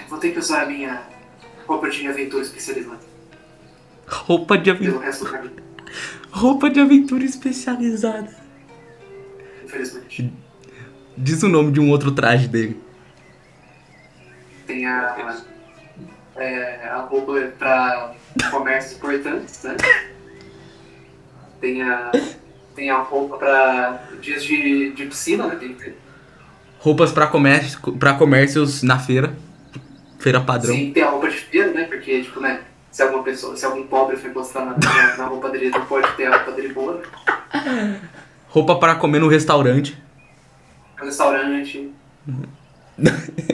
Vou ter que usar a minha roupa de aventura especializada. Roupa de aventura. Pelo resto do caminho. Roupa de aventura especializada. Infelizmente. Diz o nome de um outro traje dele. Tem a roupa pra comércios importantes, né? Tem a roupa pra dias de piscina, né? Tem que ter. Roupas pra comércios na feira. Feira padrão. Sim, tem a roupa de feira, né? Porque, tipo, né? Se algum pobre foi postar na roupa dele, não pode ter a roupa dele boa, né? Roupa para comer no restaurante. No restaurante.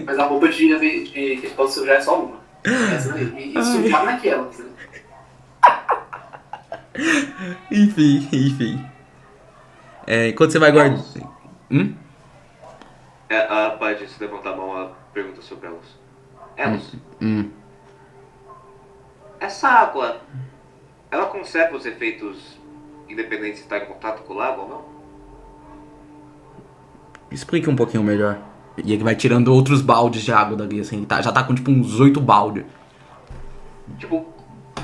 Mas a roupa que pode sujar é só uma. Essa daí. E sujar naquela. Né? Enfim. Enquanto você vai guardar. A Paty, se levantar a mão, ela pergunta sobre Elos. Elos, essa água, ela conserva os efeitos independentes de estar em contato com o lago ou não? Explique um pouquinho melhor. E ele vai tirando outros baldes de água dali, assim. Já tá com tipo uns 8 baldes. Tipo,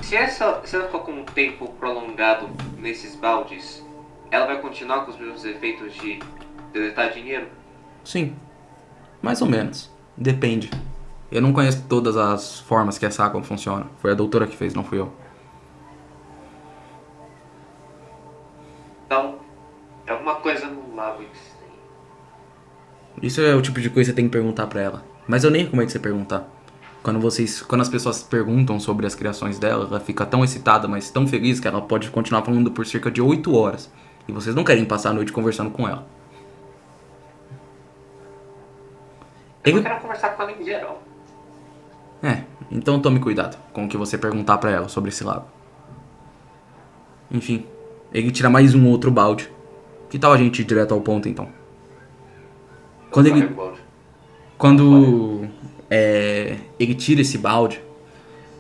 se ela ficar com um tempo prolongado nesses baldes, ela vai continuar com os mesmos efeitos de deletar dinheiro? Sim. Mais ou menos. Depende. Eu não conheço todas as formas que essa água funciona. Foi a doutora que fez, não fui eu. Então, é alguma coisa no lago em si. Isso é o tipo de coisa que você tem que perguntar pra ela. Mas eu nem recomendo você perguntar. Quando as pessoas perguntam sobre as criações dela, ela fica tão excitada, mas tão feliz que ela pode continuar falando por cerca de 8 horas. E vocês não querem passar a noite conversando com ela. Eu não quero conversar com ela em geral. Então tome cuidado com o que você perguntar pra ela sobre esse lago. Enfim, ele tira mais um outro balde. Que tal a gente ir direto ao ponto então? Quando ele tira esse balde,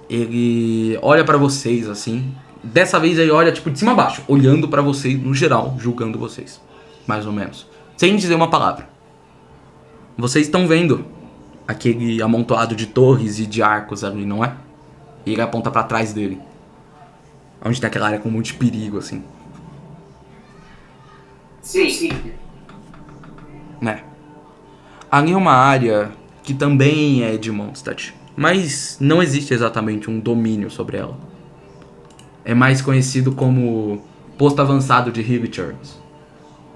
ele olha pra vocês assim. Dessa vez ele olha tipo de cima a baixo, olhando pra vocês no geral, julgando vocês, mais ou menos, sem dizer uma palavra. Vocês estão vendo aquele amontoado de torres e de arcos ali, não é? E ele aponta pra trás dele, onde tem aquela área com muito perigo assim. Sim. Né? Ali é uma área que também é de Mondstadt, mas não existe exatamente um domínio sobre ela. É mais conhecido como posto avançado de Hillchurch.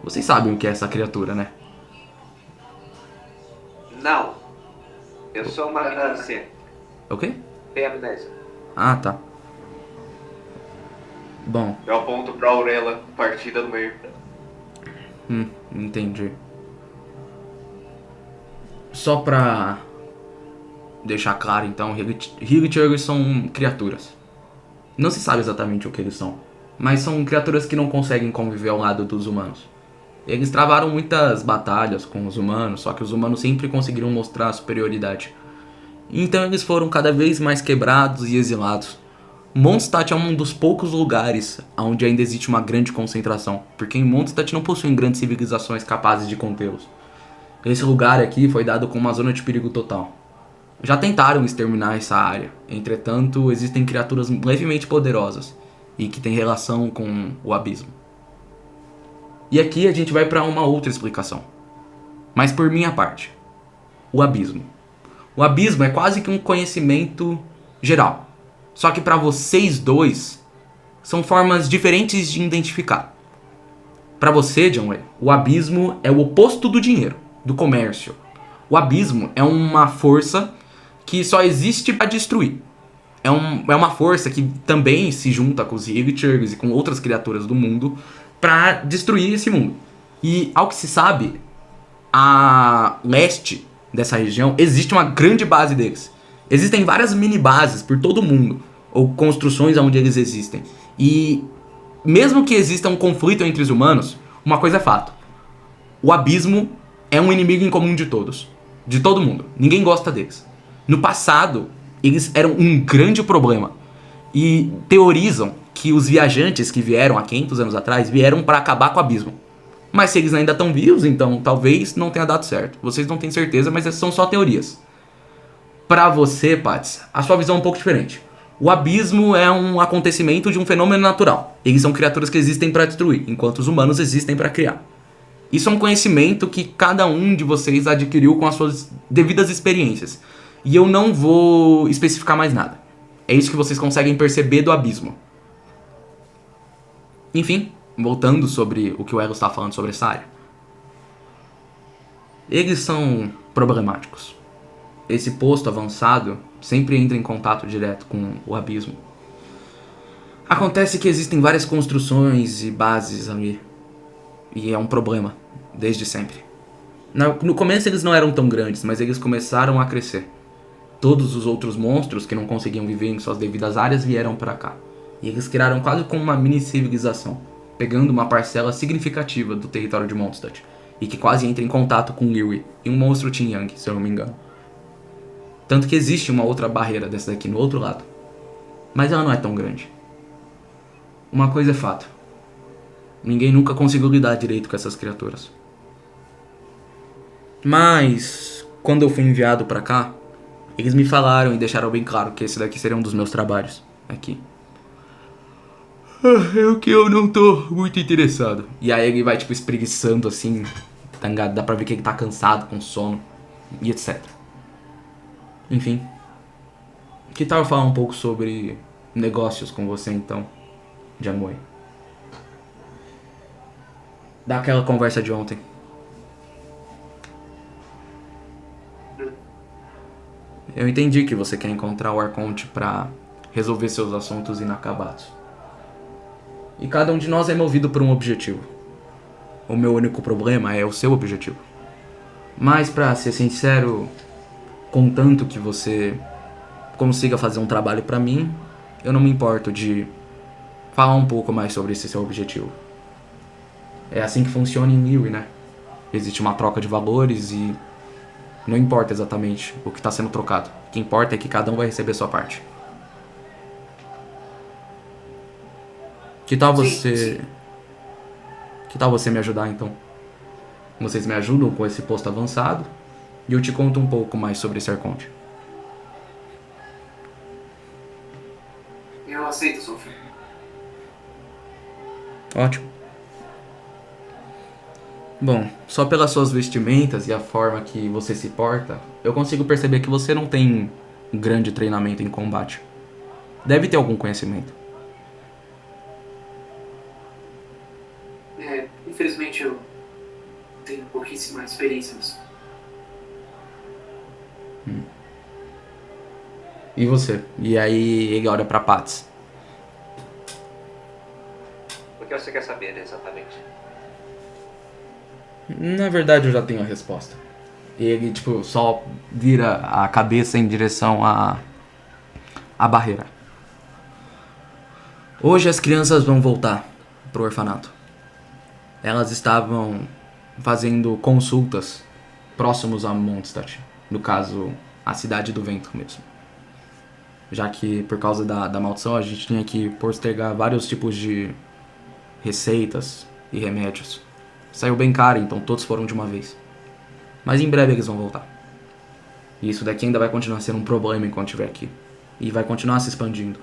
Vocês sabem o que é essa criatura, né? Não. Eu sou uma amnésia. O quê? Tem amnésia. Ah, tá. Bom. Eu aponto pra Aurela, partida no meio. Entendi. Só pra deixar claro, então, Hillchurch são criaturas. Não se sabe exatamente o que eles são, mas são criaturas que não conseguem conviver ao lado dos humanos. Eles travaram muitas batalhas com os humanos, só que os humanos sempre conseguiram mostrar superioridade. Então eles foram cada vez mais quebrados e exilados. Mondstadt é um dos poucos lugares onde ainda existe uma grande concentração, porque em Mondstadt não possuem grandes civilizações capazes de contê-los. Esse lugar aqui foi dado como uma zona de perigo total. Já tentaram exterminar essa área, entretanto, existem criaturas levemente poderosas e que têm relação com o abismo. E aqui a gente vai para uma outra explicação, mas por minha parte. O abismo. O abismo é quase que um conhecimento geral, só que para vocês dois são formas diferentes de identificar. Para você, John Way, o abismo é o oposto do dinheiro, do comércio. O abismo é uma força que só existe para destruir. É uma força que também se junta com os Hilichurgs e com outras criaturas do mundo para destruir esse mundo. E ao que se sabe, a leste dessa região existe uma grande base deles. Existem várias mini bases por todo o mundo, ou construções onde eles existem. E mesmo que exista um conflito entre os humanos, uma coisa é fato: o abismo é um inimigo em comum de todos, de todo mundo. Ninguém gosta deles. No passado, eles eram um grande problema e teorizam que os viajantes que vieram há 500 anos atrás vieram para acabar com o abismo. Mas se eles ainda estão vivos, então talvez não tenha dado certo. Vocês não têm certeza, mas essas são só teorias. Para você, Pats, a sua visão é um pouco diferente. O abismo é um acontecimento de um fenômeno natural. Eles são criaturas que existem para destruir, enquanto os humanos existem para criar. Isso é um conhecimento que cada um de vocês adquiriu com as suas devidas experiências. E eu não vou especificar mais nada. É isso que vocês conseguem perceber do abismo. Enfim, voltando sobre o que o Elo está falando sobre essa área. Eles são problemáticos. Esse posto avançado sempre entra em contato direto com o abismo. Acontece que existem várias construções e bases ali. E é um problema, desde sempre. No começo eles não eram tão grandes, mas eles começaram a crescer. Todos os outros monstros que não conseguiam viver em suas devidas áreas vieram para cá. E eles criaram quase como uma mini civilização, pegando uma parcela significativa do território de Mondstadt, e que quase entra em contato com Liyue e um monstro Qin-Yang, se eu não me engano. Tanto que existe uma outra barreira dessa daqui no outro lado, mas ela não é tão grande. Uma coisa é fato: ninguém nunca conseguiu lidar direito com essas criaturas. Mas quando eu fui enviado pra cá, eles me falaram e deixaram bem claro que esse daqui seria um dos meus trabalhos aqui. É o que eu não tô muito interessado. E aí ele vai tipo espreguiçando assim, tá ligado? Dá pra ver que ele tá cansado, com sono e etc. Enfim, que tal eu falar um pouco sobre negócios com você então, Janue? Daquela conversa de ontem. Eu entendi que você quer encontrar o Arconte pra resolver seus assuntos inacabados. E cada um de nós é movido por um objetivo. O meu único problema é o seu objetivo. Mas pra ser sincero, contanto que você consiga fazer um trabalho pra mim, eu não me importo de falar um pouco mais sobre esse seu objetivo. É assim que funciona em Liyue, né? Existe uma troca de valores e não importa exatamente o que está sendo trocado. O que importa é que cada um vai receber sua parte. Que tal você... Que tal você me ajudar, então? Vocês me ajudam com esse posto avançado e eu te conto um pouco mais sobre esse Arconte. Eu aceito, Sofia. Ótimo. Bom, só pelas suas vestimentas e a forma que você se porta, eu consigo perceber que você não tem grande treinamento em combate. Deve ter algum conhecimento. Infelizmente eu tenho pouquíssima experiência nisso. E você? E aí ele olha pra Pats. O que você quer saber exatamente? Na verdade eu já tenho a resposta. Ele tipo só vira a cabeça em direção à barreira. Hoje as crianças vão voltar pro orfanato. Elas estavam fazendo consultas próximos a Mondstadt, no caso a Cidade do Vento mesmo. Já que por causa da maldição a gente tinha que postergar vários tipos de receitas e remédios. Saiu bem caro, então todos foram de uma vez. Mas em breve eles vão voltar. E isso daqui ainda vai continuar sendo um problema enquanto estiver aqui. E vai continuar se expandindo.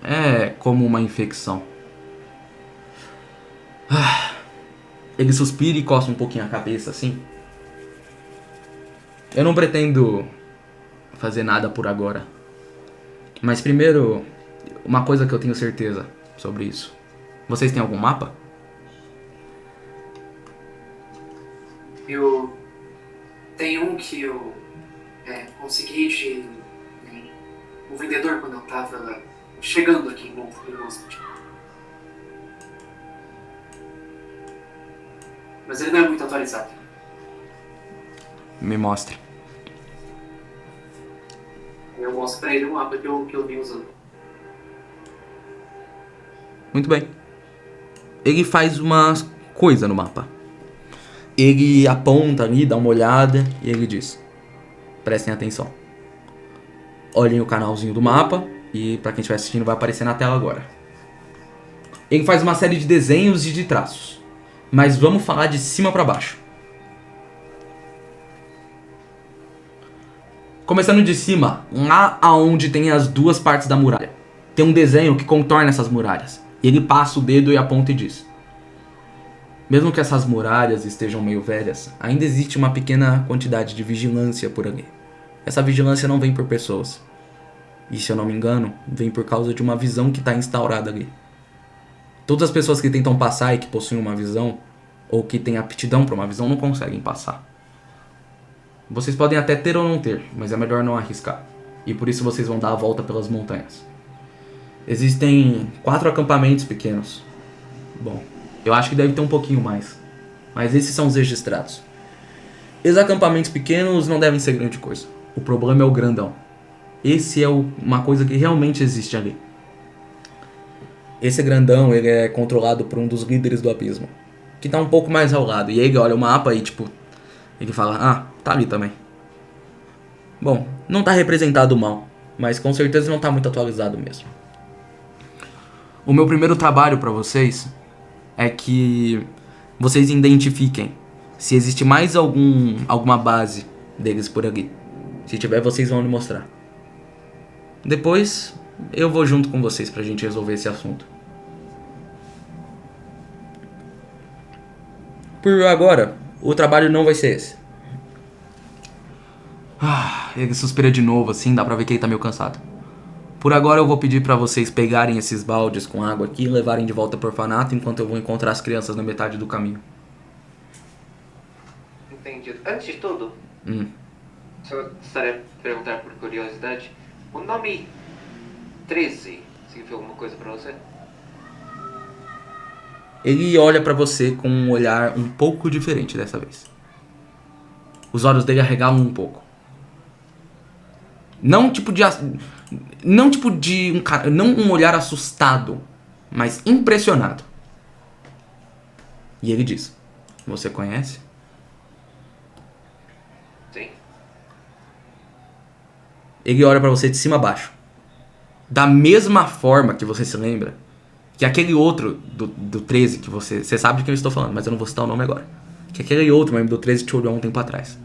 É como uma infecção. Ele suspira e coça um pouquinho a cabeça assim. Eu não pretendo fazer nada por agora. Mas primeiro, uma coisa que eu tenho certeza sobre isso. Vocês têm algum mapa? Eu tenho um que eu consegui de um vendedor quando eu tava chegando aqui em Monte. Mas ele não é muito atualizado. Me mostre. Eu mostro pra ele um mapa que eu vim usando. Muito bem. Ele faz uma coisa no mapa. Ele aponta ali, dá uma olhada e ele diz: prestem atenção. Olhem o canalzinho do mapa e pra quem estiver assistindo vai aparecer na tela agora. Ele faz uma série de desenhos e de traços. Mas vamos falar de cima pra baixo. Começando de cima, lá aonde tem as duas partes da muralha, tem um desenho que contorna essas muralhas. E ele passa o dedo e aponta e diz: mesmo que essas muralhas estejam meio velhas, ainda existe uma pequena quantidade de vigilância por ali. Essa vigilância não vem por pessoas. E se eu não me engano, vem por causa de uma visão que está instaurada ali. Todas as pessoas que tentam passar e que possuem uma visão, ou que têm aptidão para uma visão, não conseguem passar. Vocês podem até ter ou não ter, mas é melhor não arriscar. E por isso vocês vão dar a volta pelas montanhas. Existem 4 acampamentos pequenos. Bom, eu acho que deve ter um pouquinho mais. Mas esses são os registrados. Esses acampamentos pequenos não devem ser grande coisa. O problema é o grandão. Esse é uma coisa que realmente existe ali. Esse grandão, ele é controlado por um dos líderes do abismo, que tá um pouco mais ao lado. E aí ele olha o mapa e tipo, ele fala: ah, tá ali também. Bom, não tá representado mal, mas com certeza não tá muito atualizado mesmo. O meu primeiro trabalho pra vocês é que vocês identifiquem se existe mais alguma base deles por ali. Se tiver, vocês vão me mostrar. Depois, eu vou junto com vocês pra gente resolver esse assunto. Por agora, o trabalho não vai ser esse. Ele suspira de novo assim, dá pra ver que ele tá meio cansado. Por agora eu vou pedir pra vocês pegarem esses baldes com água aqui e levarem de volta pro orfanato enquanto eu vou encontrar as crianças na metade do caminho. Entendido. Antes de tudo, só gostaria de perguntar por curiosidade, o nome 13 significa alguma coisa pra você? Ele olha pra você com um olhar um pouco diferente dessa vez. Os olhos dele arregalam um pouco. Não um olhar assustado, mas impressionado. E ele diz: você conhece? Sim. Ele olha pra você de cima a baixo. Da mesma forma que você se lembra que aquele outro do 13 que você sabe de quem eu estou falando, mas eu não vou citar o nome agora. Que aquele outro membro do 13 te olhou há um tempo atrás.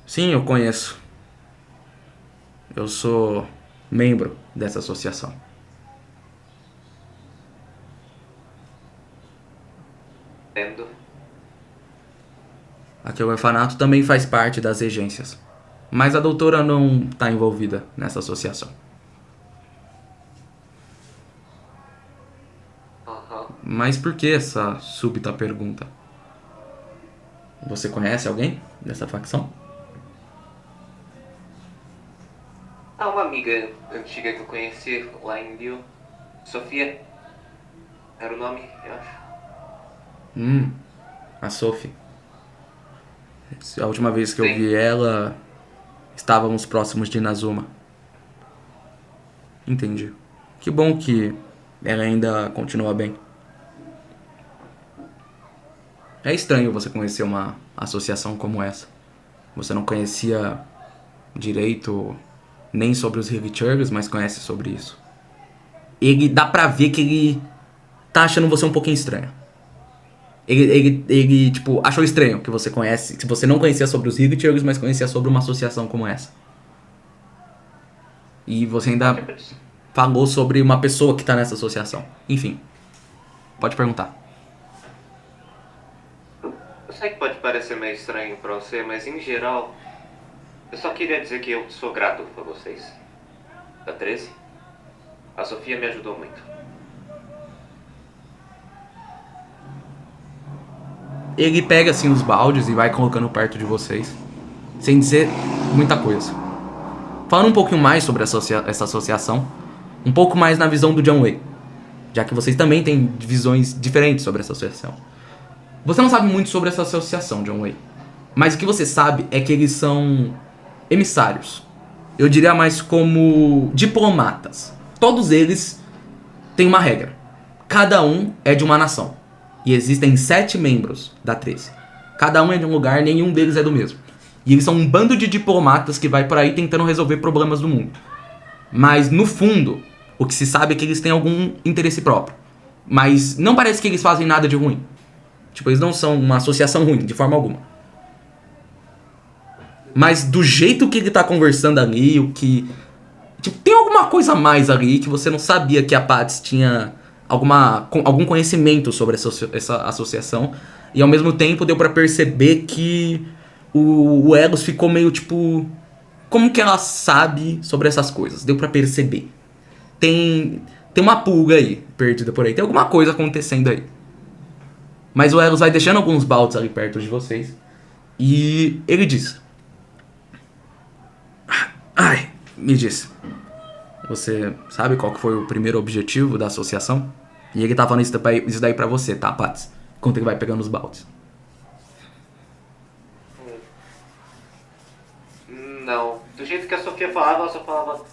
Sim, eu conheço. Eu sou membro dessa associação. Entendo. Aqui o orfanato também faz parte das regências. Mas a doutora não está envolvida nessa associação. Mas por que essa súbita pergunta? Você conhece alguém dessa facção? Há uma amiga antiga que eu conheci lá em Rio, Sofia. Era o nome, eu acho. A Sophie. A última vez que eu vi ela, estávamos próximos de Inazuma. Entendi. Que bom que ela ainda continua bem. É estranho você conhecer uma associação como essa. Você não conhecia direito nem sobre os Rivichurgs, mas conhece sobre isso. Ele dá pra ver que tá achando você um pouquinho estranho. Ele, tipo, achou estranho que você conhece, que você não conhecia sobre os Riggers, mas conhecia sobre uma associação como essa. E você ainda falou sobre uma pessoa que tá nessa associação. Enfim, pode perguntar. Eu sei que pode parecer meio estranho pra você, mas em geral, eu só queria dizer que eu sou grato a vocês. Da 13, a Sofia me ajudou muito. Ele pega assim os baldes e vai colocando perto de vocês, sem dizer muita coisa. Falando um pouquinho mais sobre essa associação, um pouco mais na visão do John Wayne, já que vocês também têm visões diferentes sobre essa associação. Você não sabe muito sobre essa associação, John Wayne, mas o que você sabe é que eles são emissários. Eu diria mais como diplomatas. Todos eles têm uma regra. Cada um é de uma nação. E existem 7 membros da 13. Cada um é de um lugar, nenhum deles é do mesmo. E eles são um bando de diplomatas que vai por aí tentando resolver problemas do mundo. Mas, no fundo, o que se sabe é que eles têm algum interesse próprio. Mas não parece que eles fazem nada de ruim. Tipo, eles não são uma associação ruim, de forma alguma. Mas do jeito que ele tá conversando ali, o que... Tipo, tem alguma coisa a mais ali que você não sabia que a Patsy tinha algum conhecimento sobre essa associação. E ao mesmo tempo deu pra perceber que o Elos ficou meio tipo... Como que ela sabe sobre essas coisas? Deu pra perceber. Tem uma pulga aí, perdida por aí. Tem alguma coisa acontecendo aí. Mas o Elos vai deixando alguns baldes ali perto de vocês. E ele diz... Ai, me diz. Você sabe qual que foi o primeiro objetivo da associação? E ele tá falando isso daí pra você, tá, Patsy? Enquanto ele vai pegando os baldes. Não. Do jeito que a Sofia falava, ela só falava...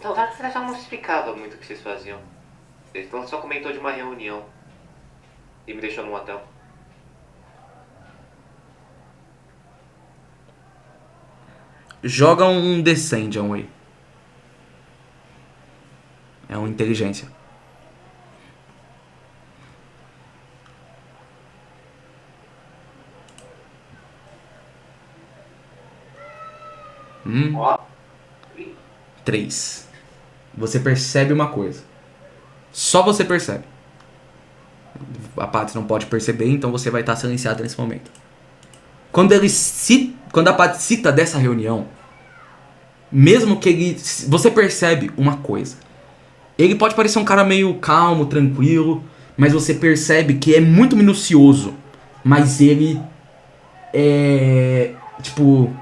Não, ela já não explicava muito o que vocês faziam. Ela só comentou de uma reunião. E me deixou num hotel. Joga um D100, John Wayne. É uma inteligência. Ó, 3. Você percebe uma coisa. Só você percebe. A Patsy não pode perceber, então você vai estar silenciado nesse momento. Quando a Patsy cita dessa reunião, mesmo que ele... Você percebe uma coisa. Ele pode parecer um cara meio calmo, tranquilo, mas você percebe que é muito minucioso. Mas ele é... Tipo...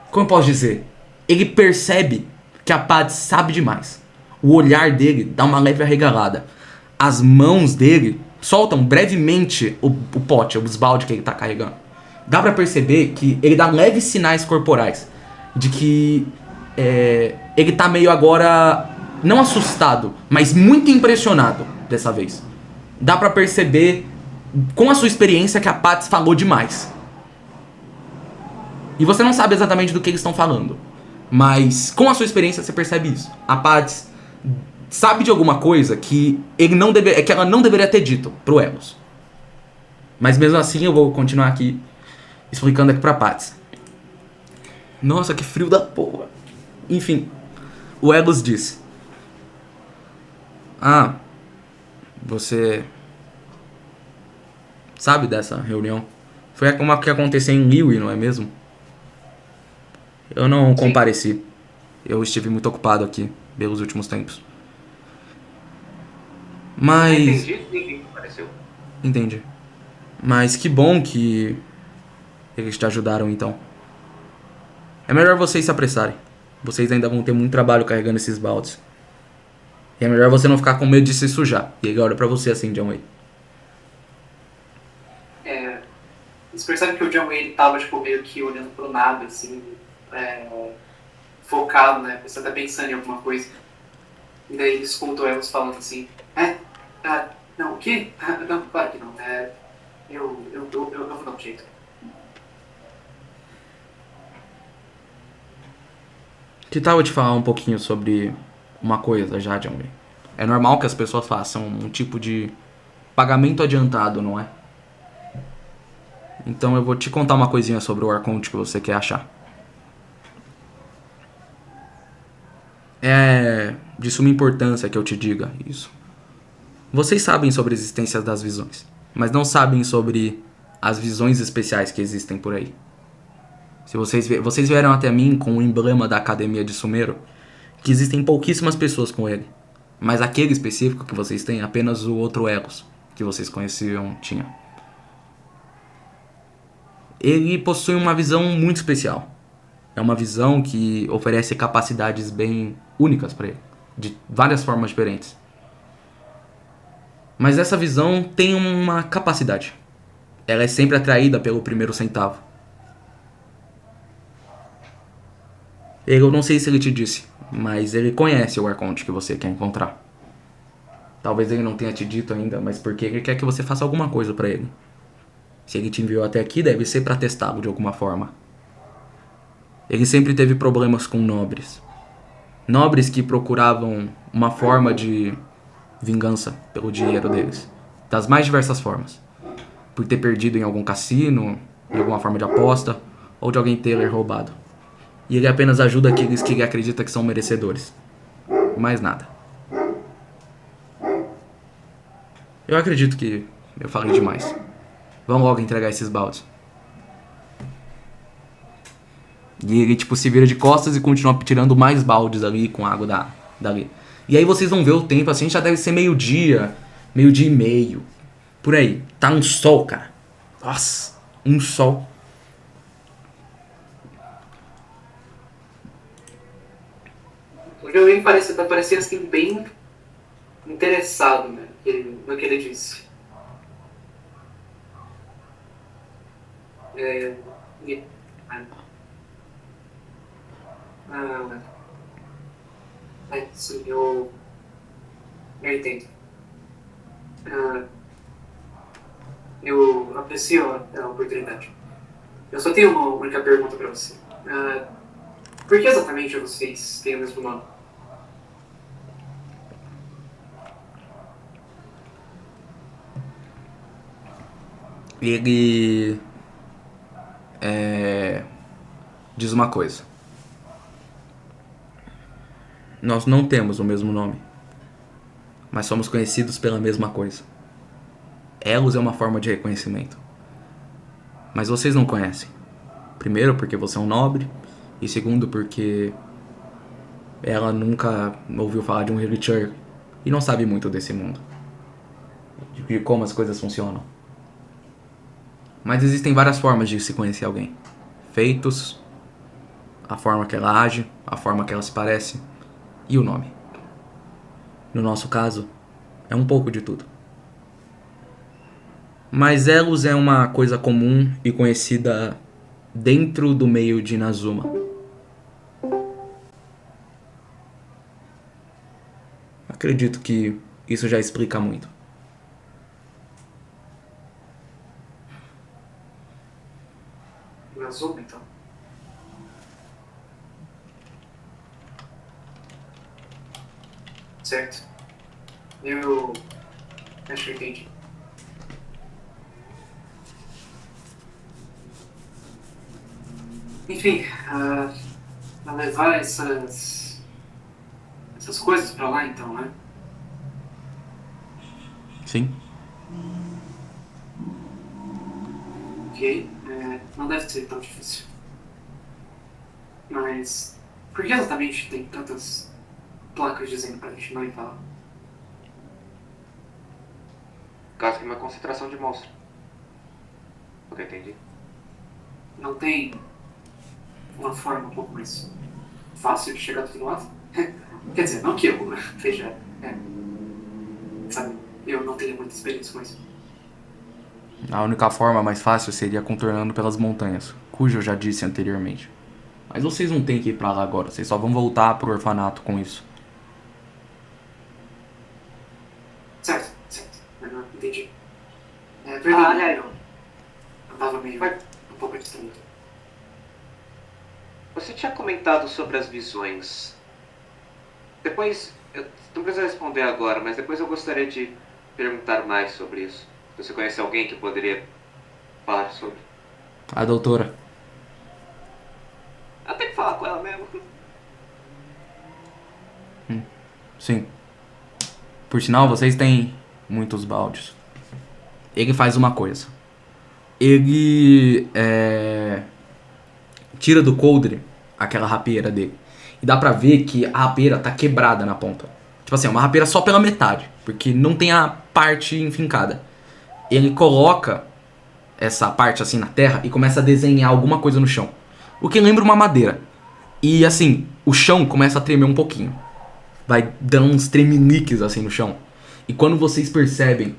Como eu posso dizer? Ele percebe que a Patsy sabe demais. O olhar dele dá uma leve arregalada. As mãos dele soltam brevemente o pote, o esbalde que ele tá carregando. Dá pra perceber que ele dá leves sinais corporais de que ele tá meio agora, não assustado, mas muito impressionado dessa vez. Dá pra perceber com a sua experiência que a Patsy falou demais. E você não sabe exatamente do que eles estão falando, mas com a sua experiência você percebe isso. A Patsy sabe de alguma coisa que que ela não deveria ter dito pro Elos. Mas mesmo assim eu vou continuar aqui explicando aqui pra Patsy. Nossa, que frio da porra. Enfim, o Elos disse: Ah, você sabe dessa reunião? Foi uma que aconteceu em Liwi, não é mesmo? Eu não compareci. Eu estive muito ocupado aqui pelos últimos tempos. Mas... Entendi, ninguém apareceu. Entendi. Mas que bom que eles te ajudaram, então. É melhor vocês se apressarem. Vocês ainda vão ter muito trabalho carregando esses baldes. E é melhor você não ficar com medo de se sujar. E ele olha pra você assim, John Wayne. Você percebe que o John Wayne tava, tipo, meio que olhando pro nada, assim, focado, né? Você tá pensando em alguma coisa. E daí ele escuta o Elos falando assim: não, o quê? Não, claro que não. Eu vou dar um jeito. Que tal eu te falar um pouquinho sobre uma coisa já, John Wayne? É normal que as pessoas façam um tipo de pagamento adiantado, não é? Então eu vou te contar uma coisinha sobre o Arconte que você quer achar. É de suma importância que eu te diga isso. Vocês sabem sobre a existência das visões, mas não sabem sobre as visões especiais que existem por aí. Se vocês vieram até mim com o emblema da Academia de Sumero, que existem pouquíssimas pessoas com ele. Mas aquele específico que vocês têm, apenas o outro Elos que vocês conheciam tinha. Ele possui uma visão muito especial. É uma visão que oferece capacidades bem únicas para ele, de várias formas diferentes. Mas essa visão tem uma capacidade. Ela é sempre atraída pelo primeiro centavo. Eu não sei se ele te disse, mas ele conhece o Arconte que você quer encontrar. Talvez ele não tenha te dito ainda, mas porque ele quer que você faça alguma coisa pra ele. Se ele te enviou até aqui, deve ser pra testá-lo de alguma forma. Ele sempre teve problemas com nobres. Nobres que procuravam uma forma de vingança pelo dinheiro deles. Das mais diversas formas. Por ter perdido em algum cassino, em alguma forma de aposta, ou de alguém ter roubado. E ele apenas ajuda aqueles que ele acredita que são merecedores. Mais nada. Eu acredito que eu falei demais. Vamos logo entregar esses baldes. E ele, tipo, se vira de costas e continua tirando mais baldes ali com água dali. E aí vocês vão ver o tempo, assim, já deve ser meio-dia, meio-dia e meio. Por aí. Tá um sol, cara. Nossa, um sol. O Joey parecia assim, bem interessado, né, no que ele disse. Sim, eu entendo. Eu aprecio a oportunidade. Eu só tenho uma única pergunta pra você. Por que exatamente vocês têm o mesmo nome? Ele diz uma coisa. Nós não temos o mesmo nome, mas somos conhecidos pela mesma coisa. Elos é uma forma de reconhecimento. Mas vocês não conhecem. Primeiro, porque você é um nobre, e segundo, porque ela nunca ouviu falar de um Richer e não sabe muito desse mundo, de como as coisas funcionam. Mas existem várias formas de se conhecer alguém. Feitos, a forma que ela age, a forma que ela se parece e o nome. No nosso caso, é um pouco de tudo. Mas Elos é uma coisa comum e conhecida dentro do meio de Inazuma. Acredito que isso já explica muito. Inazuma, então. Certo. Eu acho que eu entendi. Enfim, a levar essas coisas pra lá, então, né? Sim. Ok, não deve ser tão difícil. Mas por que exatamente tem tantas placas dizendo pra gente não ir pra lá? Caso que uma concentração de monstro. O que eu entendi? Não tem uma forma um pouco mais fácil de chegar do outro lado? Quer dizer, não que eu veja, sabe, eu não tenho muita experiência com isso. A única forma mais fácil seria contornando pelas montanhas, cujo eu já disse anteriormente. Mas vocês não têm que ir pra lá agora, vocês só vão voltar pro orfanato com isso. Certo. Entendi. É verdade, eu tava meio um pouco distraído. Você tinha comentado sobre as visões. Depois Eu não precisa responder agora, mas depois eu gostaria de perguntar mais sobre isso. Você conhece alguém que poderia falar sobre? A doutora. Eu tenho que falar com ela mesmo. Sim. Por sinal, vocês têm muitos baldes. Ele faz uma coisa. Ele tira do coldre aquela rapieira dele. E dá pra ver que a rapieira tá quebrada na ponta. Tipo assim, é uma rapieira só pela metade. Porque não tem a parte enfincada. Ele coloca essa parte assim na terra e começa a desenhar alguma coisa no chão. O que lembra uma madeira. E assim, o chão começa a tremer um pouquinho. Vai dando uns tremeliques assim no chão. E quando vocês percebem,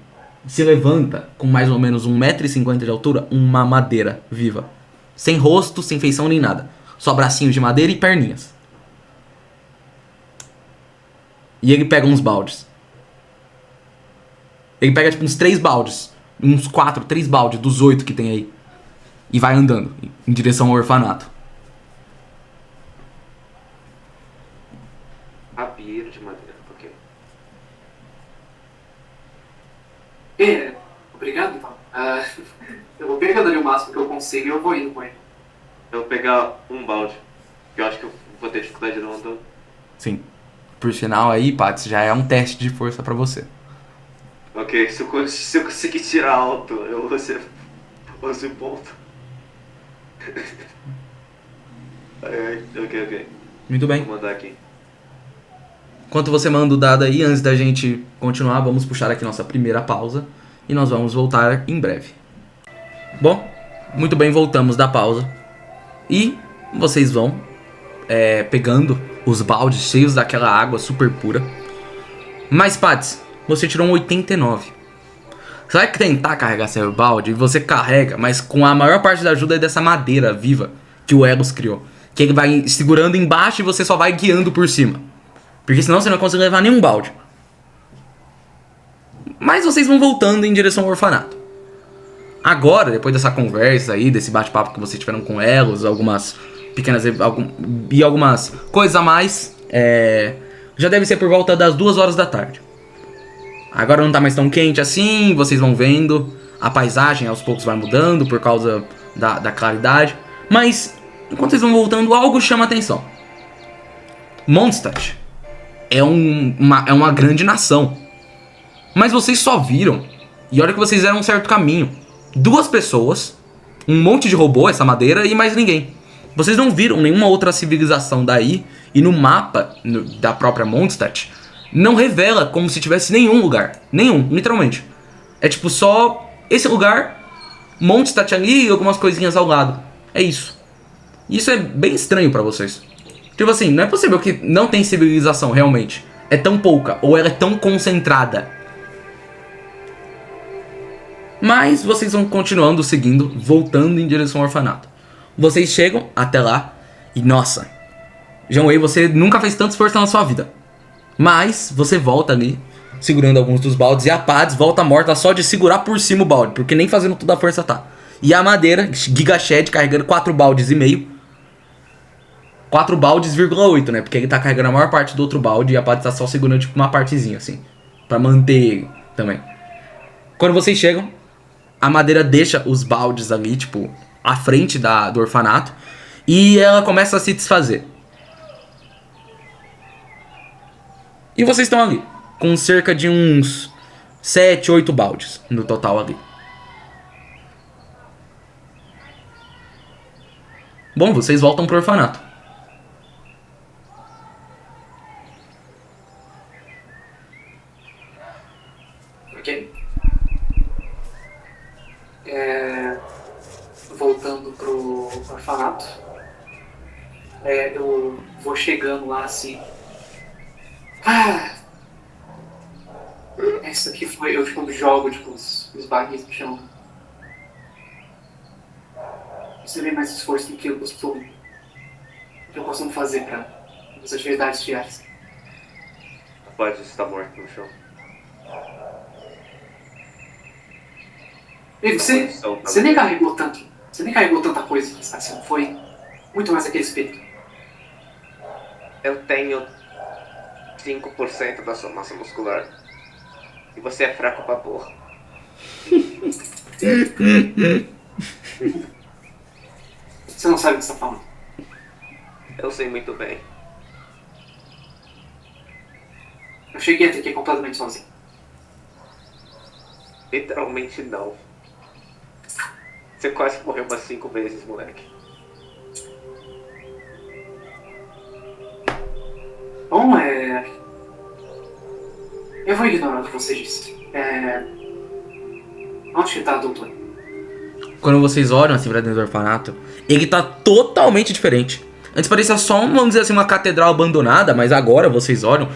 se levanta com mais ou menos 1,50 m de altura uma madeira viva. Sem rosto, sem feição nem nada. Só bracinhos de madeira e perninhas. E ele pega uns baldes. Ele pega tipo uns 3 baldes. Uns 4, 3 baldes dos 8 que tem aí. E vai andando em direção ao orfanato. Rapieiro de madeira, ok. Obrigado, então. Eu vou pegando ali o máximo que eu consigo e eu vou indo com ele. Eu vou pegar um balde, que eu acho que eu vou ter dificuldade não andando. Sim. Por sinal aí, Patis, já é um teste de força pra você. Ok, se eu conseguir tirar alto, eu vou ser 11 pontos. Ok. Muito bem. Vou mandar aqui. Enquanto você manda o dado aí, antes da gente continuar, vamos puxar aqui nossa primeira pausa. E nós vamos voltar em breve. Bom, muito bem, voltamos da pausa. E vocês vão pegando os baldes cheios daquela água super pura. Mas, Patis, você tirou um 89. Você vai tentar carregar seu balde e você carrega, mas com a maior parte da ajuda é dessa madeira viva que o Elos criou. Que ele vai segurando embaixo e você só vai guiando por cima. Porque senão você não consegue levar nenhum balde. Mas vocês vão voltando em direção ao orfanato. Agora, depois dessa conversa aí, desse bate-papo que vocês tiveram com Elos, algumas pequenas e algumas coisas a mais, já deve ser por volta das 2 horas da tarde. Agora não tá mais tão quente assim, vocês vão vendo, a paisagem aos poucos vai mudando por causa da claridade. Mas, enquanto vocês vão voltando, algo chama atenção. Mondstadt é uma grande nação. Mas vocês só viram, e olha que vocês fizeram um certo caminho, 2 pessoas, um monte de robô, essa madeira, e mais ninguém. Vocês não viram nenhuma outra civilização daí, e no mapa da própria Mondstadt, não revela como se tivesse nenhum lugar. Nenhum, literalmente. É tipo só esse lugar, Mondstadt ali e algumas coisinhas ao lado. É isso. Isso é bem estranho pra vocês. Tipo assim, não é possível que não tem civilização realmente. É tão pouca, ou ela é tão concentrada. Mas vocês vão continuando seguindo, voltando em direção ao orfanato. Vocês chegam até lá e, nossa, Janwei, você nunca fez tanto esforço na sua vida. Mas você volta ali, segurando alguns dos baldes, e a Pads volta morta só de segurar por cima o balde, porque nem fazendo toda a força tá. E a madeira, Giga Shed, carregando 4 baldes e meio. 4 baldes, 0,8, né? Porque ele tá carregando a maior parte do outro balde e a Pads tá só segurando tipo uma partezinha, assim. Pra manter ele também. Quando vocês chegam, a madeira deixa os baldes ali, tipo, à frente do orfanato. E ela começa a se desfazer. E vocês estão ali, com cerca de uns 7, 8 baldes no total ali. Bom, vocês voltam pro orfanato. Ok. Voltando pro orfanato. Eu vou chegando lá assim. Isso aqui foi. Eu tipo, jogo tipo, os barris no chão. Você vê mais esforço do que eu costumo fazer para as atividades diárias. Pode estar morto no chão. E você nem carregou tanto. Você nem carregou tanta coisa, assim, foi muito mais aquele espírito. Eu tenho 5% da sua massa muscular. E você é fraco pra porra. Você não sabe o que você tá falando. Eu sei muito bem. Eu cheguei até aqui completamente sozinho. Literalmente não. Você quase morreu umas 5 vezes, moleque. Bom, eu vou ignorar o que você disse. Onde que tá, doutor? Quando vocês olham assim pra dentro do orfanato, ele tá totalmente diferente. Antes parecia só, vamos dizer assim, uma catedral abandonada, mas agora vocês olham,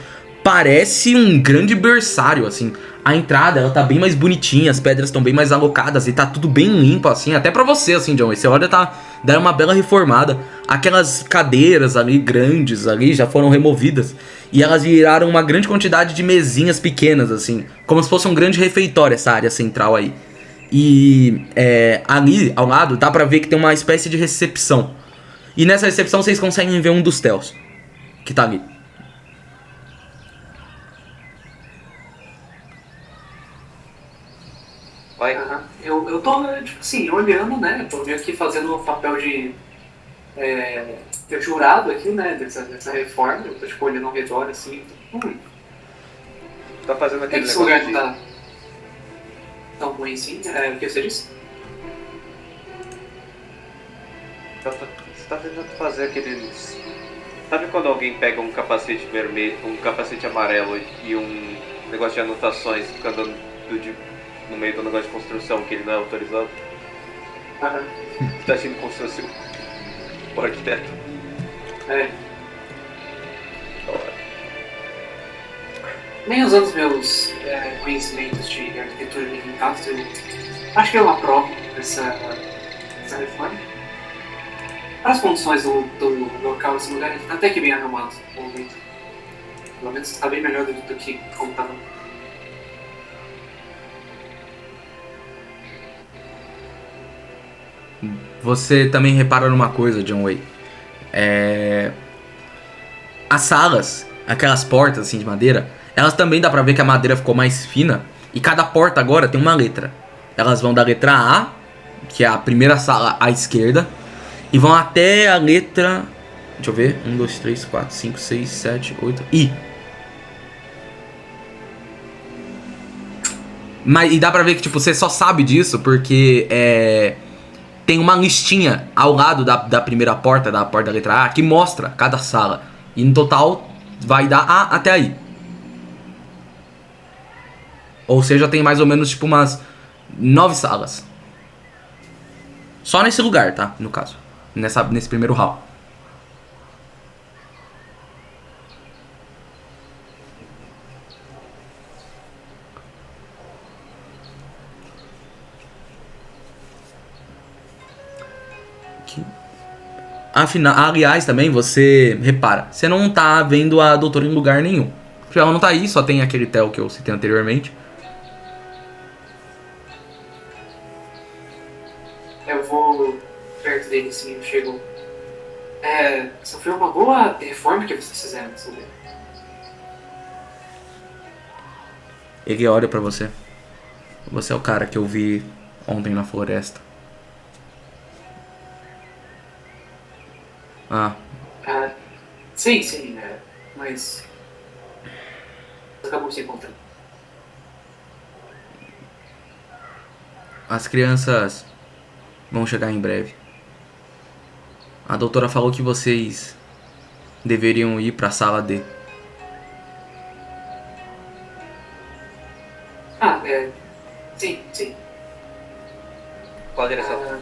parece um grande berçário, assim. A entrada, ela tá bem mais bonitinha, as pedras estão bem mais alocadas e tá tudo bem limpo, assim. Até pra você, assim, John. Você olha, deram uma bela reformada. Aquelas cadeiras ali, grandes ali, já foram removidas. E elas viraram uma grande quantidade de mesinhas pequenas, assim. Como se fosse um grande refeitório, essa área central aí. E ali, ao lado, dá pra ver que tem uma espécie de recepção. E nessa recepção vocês conseguem ver um dos Tels que tá ali. Vai. Eu tô, tipo assim, olhando, né? Tô meio que fazendo o papel de jurado aqui, né? Dessa reforma. Eu tô tipo olhando ao redor, assim. Tá fazendo Por que aquele esse lugar negócio não tá tão ruim assim? O que você disse? Você tá tentando fazer aqueles... Sabe quando alguém pega um capacete vermelho, um capacete amarelo e um negócio de anotações, fica andando no meio do negócio de construção que ele não é autorizado? Você tá agindo como se fosse o arquiteto. Nem usando os meus conhecimentos de arquitetura limitados, eu acho que eu aprovo essa reforma. Para as condições do local, esse lugar está até que bem arrumado no momento. Pelo menos está bem melhor do que como estava. Você também repara numa coisa, John Way. As salas, aquelas portas assim de madeira, elas também dá pra ver que a madeira ficou mais fina. E cada porta agora tem uma letra. Elas vão da letra A, que é a primeira sala à esquerda, e vão até a letra... Deixa eu ver. 1, 2, 3, 4, 5, 6, 7, 8... I. E dá pra ver que tipo, você só sabe disso porque tem uma listinha ao lado da primeira porta, da porta da letra A, que mostra cada sala. E no total vai dar A até aí. Ou seja, tem mais ou menos tipo umas 9 salas. Só nesse lugar, tá? No caso. Nesse primeiro hall. Aliás, também você repara, você não tá vendo a doutora em lugar nenhum. Porque ela não tá aí, só tem aquele Tel que eu citei anteriormente. Eu vou perto dele assim, eu chego. Essa foi uma boa reforma que vocês fizeram nesse lugar. Ele olha pra você. Você é o cara que eu vi ontem na floresta. Sim, mas acabou se encontrando. As crianças vão chegar em breve. A doutora falou que vocês deveriam ir pra sala D. Sim. Qual a direção?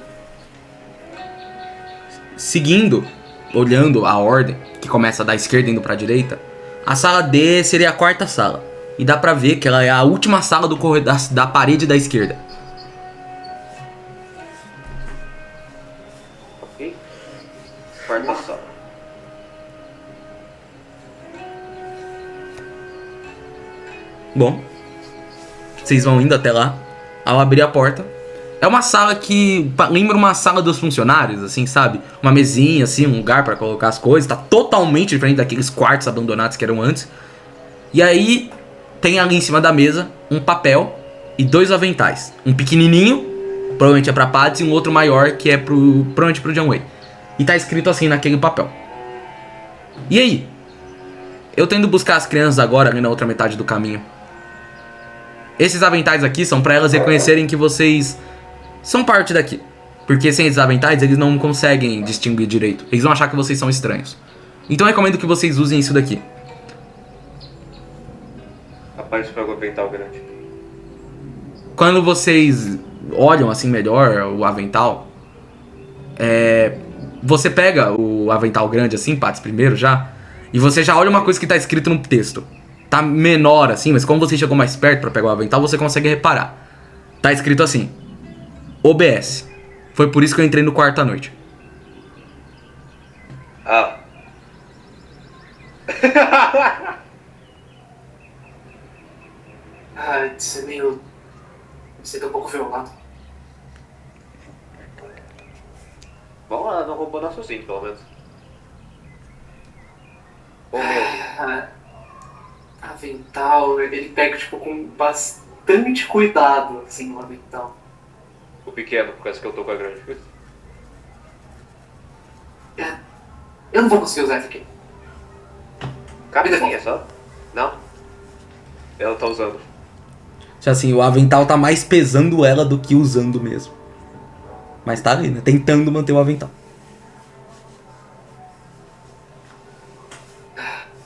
Seguindo, olhando a ordem, que começa da esquerda indo pra direita, a sala D seria a quarta sala. E dá pra ver que ela é a última sala do corredor da parede da esquerda. Ok. Quarta sala. Bom, vocês vão indo até lá. Ao abrir a porta, é uma sala que lembra uma sala dos funcionários, assim, sabe? Uma mesinha, assim, um lugar pra colocar as coisas. Tá totalmente diferente daqueles quartos abandonados que eram antes. E aí tem ali em cima da mesa um papel e 2 aventais. Um pequenininho, provavelmente é pra Pads, e um outro maior que é provavelmente pro Janeway. E tá escrito assim naquele papel. E aí? Eu tô indo buscar as crianças agora ali na outra metade do caminho. Esses aventais aqui são pra elas reconhecerem que vocês são parte daqui. Porque sem esses aventais eles não conseguem distinguir direito. Eles vão achar que vocês são estranhos. Então eu recomendo que vocês usem isso daqui. A parte para o avental grande. Quando vocês olham assim melhor o avental, você pega o avental grande assim, Pads, primeiro já, e você já olha uma coisa que tá escrito no texto. Tá menor assim, mas como você chegou mais perto pra pegar o avental, você consegue reparar. Tá escrito assim: OBS. Foi por isso que eu entrei no quarto à noite. Ah. Isso é meio... Você tá um pouco violado. Bom, ela não roubou nosso sim, pelo menos. Ou mesmo. Avental, ele pega tipo com bastante cuidado, assim, o avental. O pequeno, por causa que eu tô com a grande. Eu não vou conseguir usar isso aqui. Cabe assim, é só? Não. Ela tá usando. Assim, o avental tá mais pesando ela do que usando mesmo. Mas tá ali, né? Tentando manter o avental.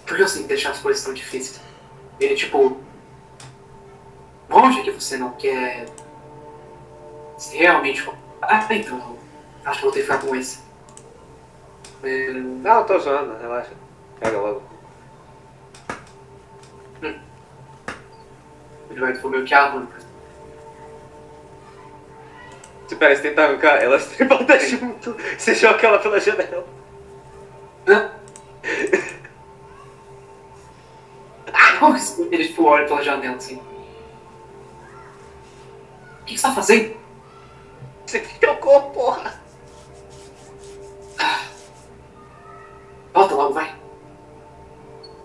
Por que eu sei deixar as coisas tão difíceis? Ele tipo... Onde que você não quer... Se realmente... então... Acho que eu vou ter que ficar com esse. Não, eu tô zoando, relaxa. Pega logo. Ele vai for meio que arma. Espera, você tenta arrancar, elas tripam junto. Você joga ela pela janela. Ele tipo olha pela janela assim. O que você tá fazendo? Você me jogou, porra! Volta logo, vai.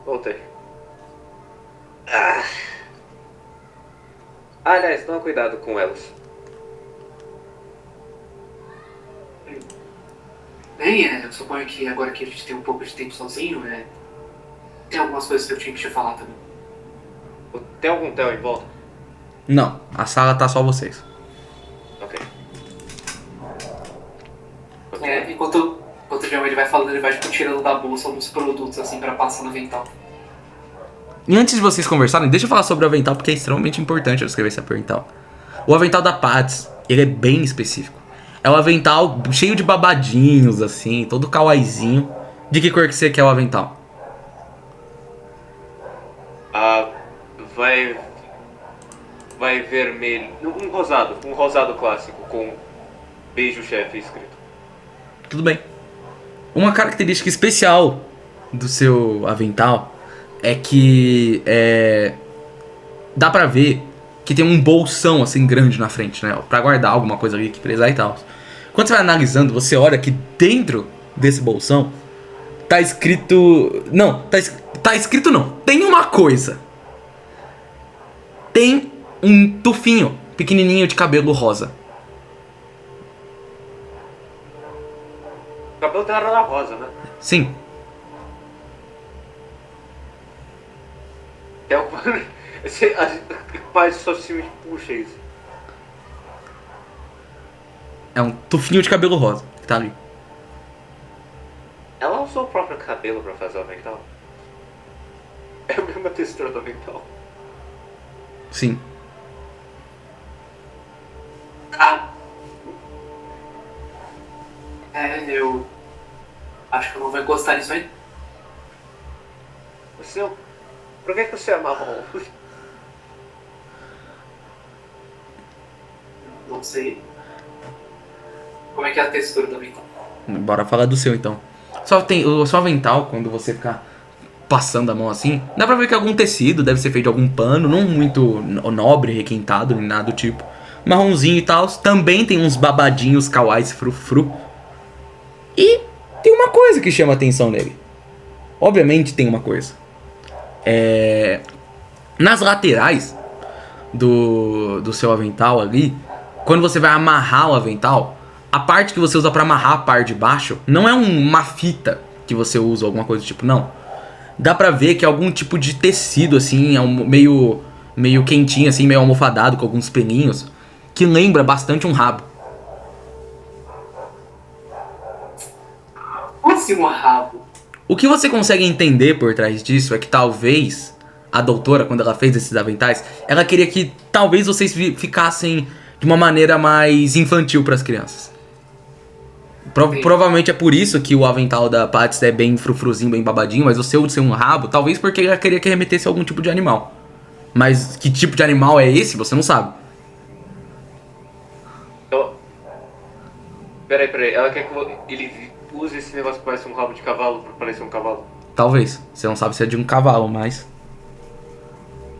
Voltei. Aliás, toma cuidado com elas. Bem, eu suponho que agora que a gente tem um pouco de tempo sozinho, tem algumas coisas que eu tinha que te falar também. Tem algum Theo em volta? Não, a sala tá só vocês. Ok. Enquanto o João ele vai falando, ele vai tipo, tirando da bolsa alguns produtos assim pra passar no avental. E antes de vocês conversarem, deixa eu falar sobre o avental, porque é extremamente importante eu escrever esse avental. O avental da Pads, ele é bem específico. É um avental cheio de babadinhos, assim, todo kawaiizinho. De que cor que você quer o avental? Vai vermelho. Um rosado clássico, com beijo chefe escrito. Tudo bem. Uma característica especial do seu avental é que dá pra ver que tem um bolsão assim grande na frente, né? Pra guardar alguma coisa ali que precisar e tal. Quando você vai analisando, você olha que dentro desse bolsão tá escrito... Não, tá escrito não. Tem uma coisa. Tem um tufinho pequenininho de cabelo rosa. O cabelo dela era rosa, né? Sim. É o pai só se puxa isso. É um tufinho de cabelo rosa que tá ali. Ela usou o próprio cabelo pra fazer o avental? É a mesma textura do avental. Sim. Eu acho que eu não vou gostar disso aí. Por que você é marrom? Não sei. Como é que é a textura do avental? Bora falar do seu então. O seu avental, quando você ficar passando a mão assim, dá pra ver que é algum tecido, deve ser feito de algum pano, não muito nobre, requintado, nem nada do tipo. Marronzinho e tal. Também tem uns babadinhos kawais frufru. E tem uma coisa que chama atenção nele. Obviamente tem uma coisa. Nas laterais do seu avental ali, quando você vai amarrar o avental, a parte que você usa pra amarrar a parte de baixo não é uma fita que você usa, alguma coisa do tipo, não. Dá pra ver que é algum tipo de tecido, assim, meio quentinho, assim, meio almofadado, com alguns pelinhos, que lembra bastante um rabo. Como assim um rabo? O que você consegue entender por trás disso é que talvez a doutora, quando ela fez esses aventais, ela queria que talvez vocês ficassem de uma maneira mais infantil pras crianças. Provavelmente é por isso que o avental da Patsy é bem frufruzinho, bem babadinho, mas o seu ser um rabo, talvez porque ela queria que remetesse a algum tipo de animal. Mas que tipo de animal é esse, você não sabe. Então, peraí. Ela quer que ele use esse negócio que parece um rabo de cavalo pra parecer um cavalo? Talvez. Você não sabe se é de um cavalo, mas...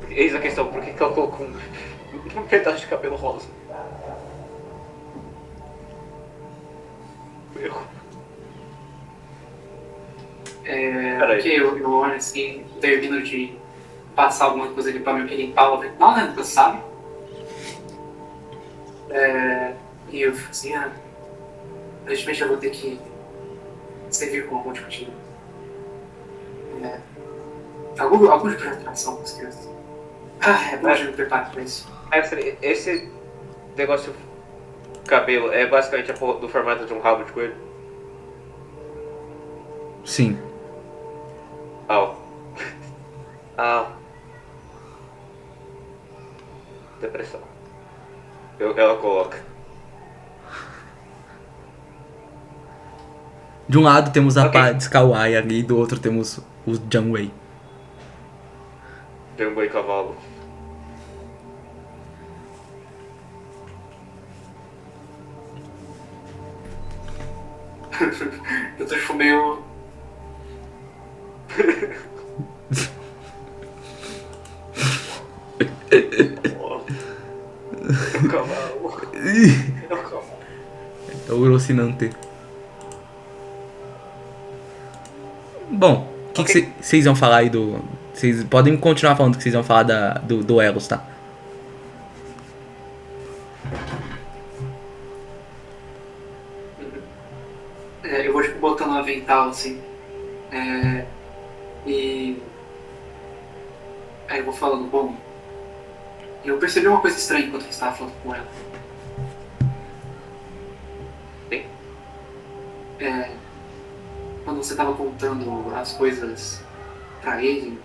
Eis a questão, por que ela colocou um pedaço de cabelo rosa? Meu. Ok, eu olho assim, termino de passar alguma coisa ali pra mim que limpar o avental, né? Nunca sabe. E eu fico assim, aparentemente eu vou ter que servir como algum tipo de... algum tipo de atração com as crianças. É bom já me preparar pra isso. Esse negócio cabelo é basicamente a porra do formato de um rabo de coelho? Sim. Depressão. Ela coloca. De um lado temos a Ok. Patsy Kawaii ali, e do outro temos o Janwei. Tem um boi cavalo. Eu tô tipo meio... É um cavalo. É um cavalo. É o Rocinante. Bom, o que vocês iam falar aí do... Vocês podem continuar falando que vocês iam falar do Elos, tá? eu vou tipo botando um avental assim. E... Aí eu vou falando, bom... Eu percebi uma coisa estranha enquanto eu estava falando com ela. Sim? Quando você estava contando as coisas pra ele,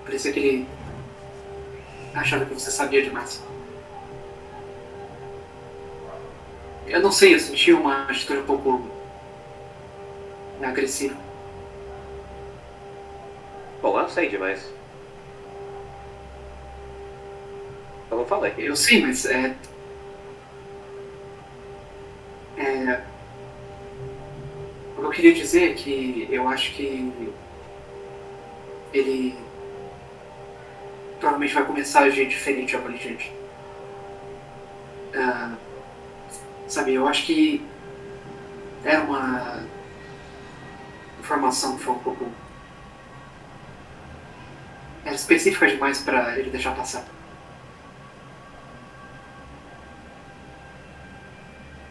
parecia que ele achava que você sabia demais. Eu não sei, eu senti uma atitude um pouco agressiva. Bom, eu sei demais. Eu não falei. Eu sei, mas o que eu queria dizer é que eu acho que ele provavelmente vai começar a agir diferente agora em diante. Sabe, eu acho que era uma informação que foi um pouco... Era específica demais pra ele deixar passar.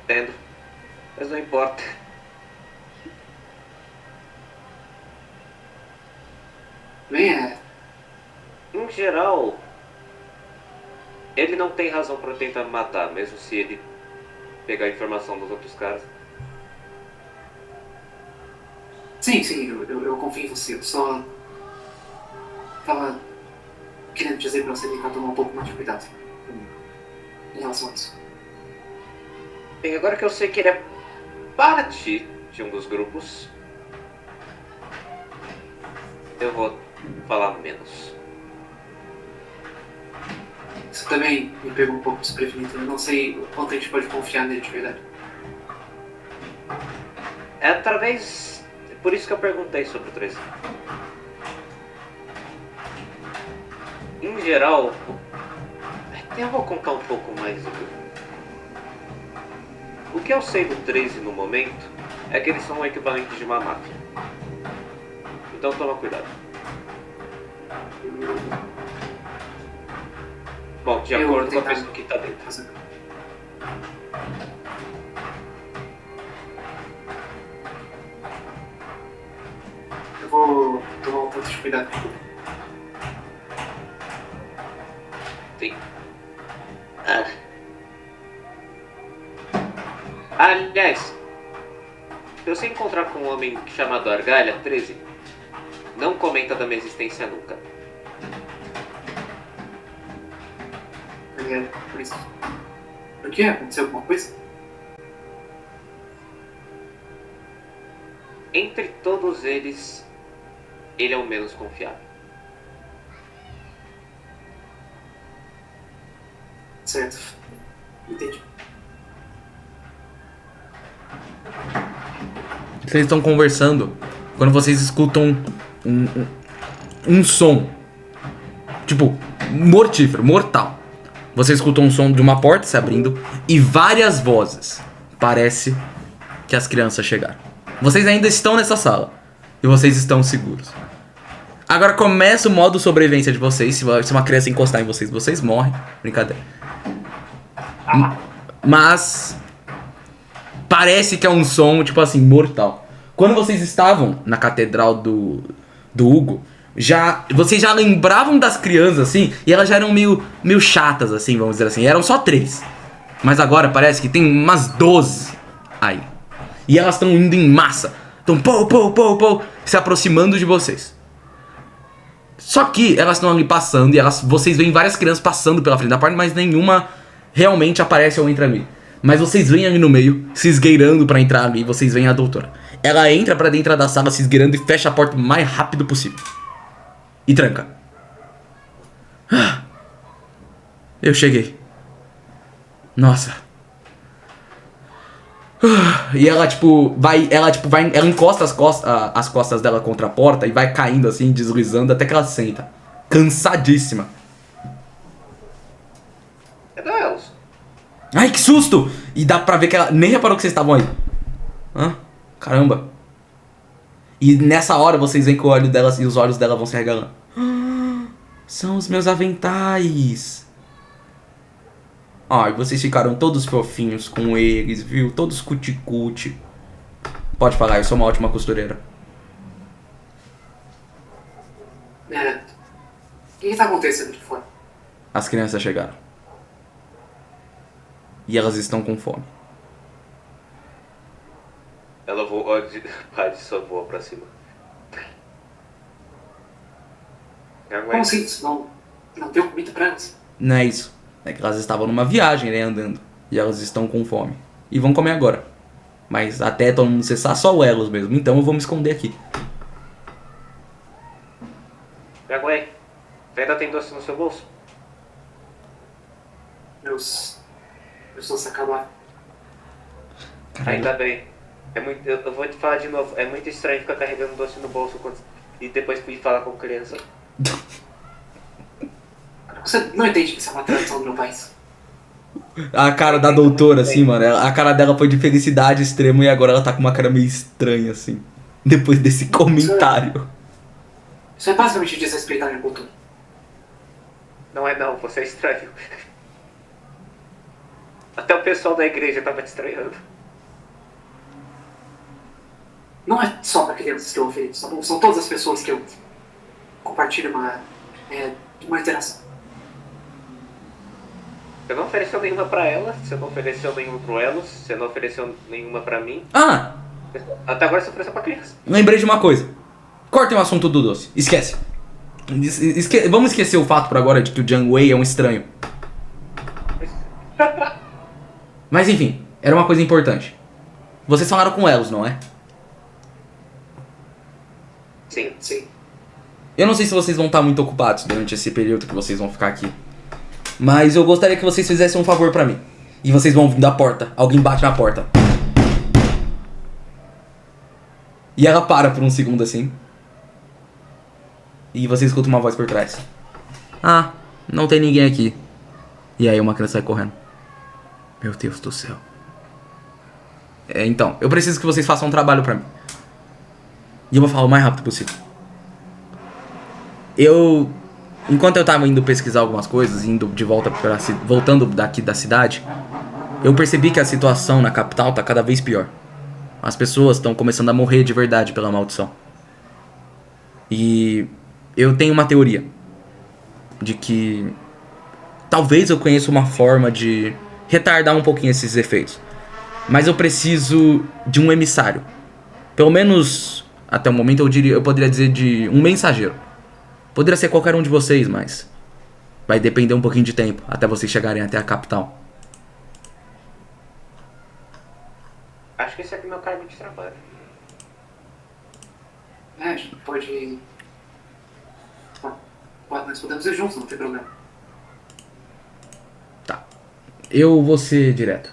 Entendo. Mas não importa. Bem, Em geral, ele não tem razão pra tentar me matar, mesmo se ele pegar a informação dos outros caras. Sim, eu confio em você. Eu só tava querendo dizer pra você tentar tomar um pouco mais de cuidado em relação a isso. Bem, agora que eu sei que ele é parte de um dos grupos, eu vou falar menos. Isso também me pegou um pouco desprevenido. Eu não sei o quanto a gente pode confiar nele de verdade. É talvez por isso que eu perguntei sobre o 13. Em geral, eu vou contar um pouco mais do que... O que eu sei do 13 no momento é que eles são o equivalente de uma máfia. Então toma cuidado. Bom, de Eu acordo com a tentar- pessoa que tá dentro. fazer- Eu vou tomar um tanto de cuidado. Sim. Aliás, se você encontrar com um homem chamado Argalha 13, não comenta da minha existência nunca. Obrigado por isso. Por quê? Aconteceu alguma coisa? Entre todos eles, ele é o menos confiável. Certo. Entendi. Vocês estão conversando quando vocês escutam um som. Tipo, mortífero, mortal. Vocês escutam um som de uma porta se abrindo e várias vozes. Parece que as crianças chegaram. Vocês ainda estão nessa sala e vocês estão seguros. Agora começa o modo sobrevivência de vocês. Se uma criança encostar em vocês, vocês morrem. Brincadeira. Mas parece que é um som, tipo assim, mortal. Quando vocês estavam na catedral do Hugo, vocês já lembravam das crianças, assim, e elas já eram meio chatas, assim, vamos dizer assim. Eram só 3. Mas agora parece que tem umas 12 aí. E elas estão indo em massa. Estão se aproximando de vocês. Só que elas estão ali passando e vocês veem várias crianças passando pela frente da porta, mas nenhuma realmente aparece ou entra ali. Mas vocês veem ali no meio, se esgueirando pra entrar ali, vocês veem a doutora. Ela entra pra dentro da sala, se esgueirando e fecha a porta o mais rápido possível. E tranca. Eu cheguei. Nossa. E ela ela encosta as costas dela contra a porta e vai caindo assim, deslizando até que ela senta. Cansadíssima. É da Elos. Ai, que susto! E dá pra ver que ela nem reparou que vocês estavam aí. Hã? Caramba. E nessa hora vocês veem que o olho delas e os olhos dela vão se regalando. São os meus aventais. Ai, vocês ficaram todos fofinhos com eles, viu? Todos cuticute. Pode falar, eu sou uma ótima costureira. O que tá acontecendo de fora? As crianças chegaram. E elas estão com fome. Ela voou. Pai, só voa pra cima. Como assim? Não deu comida pra elas? Não é isso. É que elas estavam numa viagem, né, andando. E elas estão com fome. E vão comer agora. Mas até todo mundo cessar, só o Elos mesmo. Então eu vou me esconder aqui. Gwen, ainda tem doce no seu bolso? Meus doces acabaram. Ainda bem. Eu vou te falar de novo. É muito estranho ficar carregando doce no bolso e depois fui falar com criança. Você não entende que isso é uma tradição do meu país? A cara da doutora, assim, mano. A cara dela foi de felicidade extrema e agora ela tá com uma cara meio estranha, assim. Depois desse comentário. Isso é basicamente desrespeitar a minha cultura. Não é não, você é estranho. Até o pessoal da igreja tava te estranhando. Não é só pra crianças que eu ofereço, são todas as pessoas que eu compartilho uma interação. Você não ofereceu nenhuma pra ela, você não ofereceu nenhuma pro Elos, você não ofereceu nenhuma pra mim. Ah! Até agora você ofereceu pra criança. Lembrei de uma coisa. Cortem o assunto do doce. Esquece. Vamos esquecer o fato por agora de que o Jiang Wei é um estranho. Mas enfim, era uma coisa importante. Vocês falaram com Elos, não é? Sim. Eu não sei se vocês vão estar muito ocupados durante esse período que vocês vão ficar aqui. Mas eu gostaria que vocês fizessem um favor pra mim. E vocês vão vir da porta. Alguém bate na porta. E ela para por um segundo assim. E você escuta uma voz por trás. Ah, não tem ninguém aqui. E aí uma criança sai correndo. Meu Deus do céu. Então, eu preciso que vocês façam um trabalho pra mim. E eu vou falar o mais rápido possível. Eu enquanto eu tava indo pesquisar algumas coisas, indo de volta voltando daqui da cidade, eu percebi que a situação na capital tá cada vez pior. As pessoas estão começando a morrer de verdade pela maldição. E eu tenho uma teoria de que talvez eu conheça uma forma de retardar um pouquinho esses efeitos. Mas eu preciso de um emissário. Pelo menos até o momento eu poderia dizer de um mensageiro. Poderia ser qualquer um de vocês, mas vai depender um pouquinho de tempo até vocês chegarem até a capital. Acho que esse é o meu cargo de trabalho. A gente pode... Nós podemos ir juntos, não tem problema. Tá. Eu vou ser direta.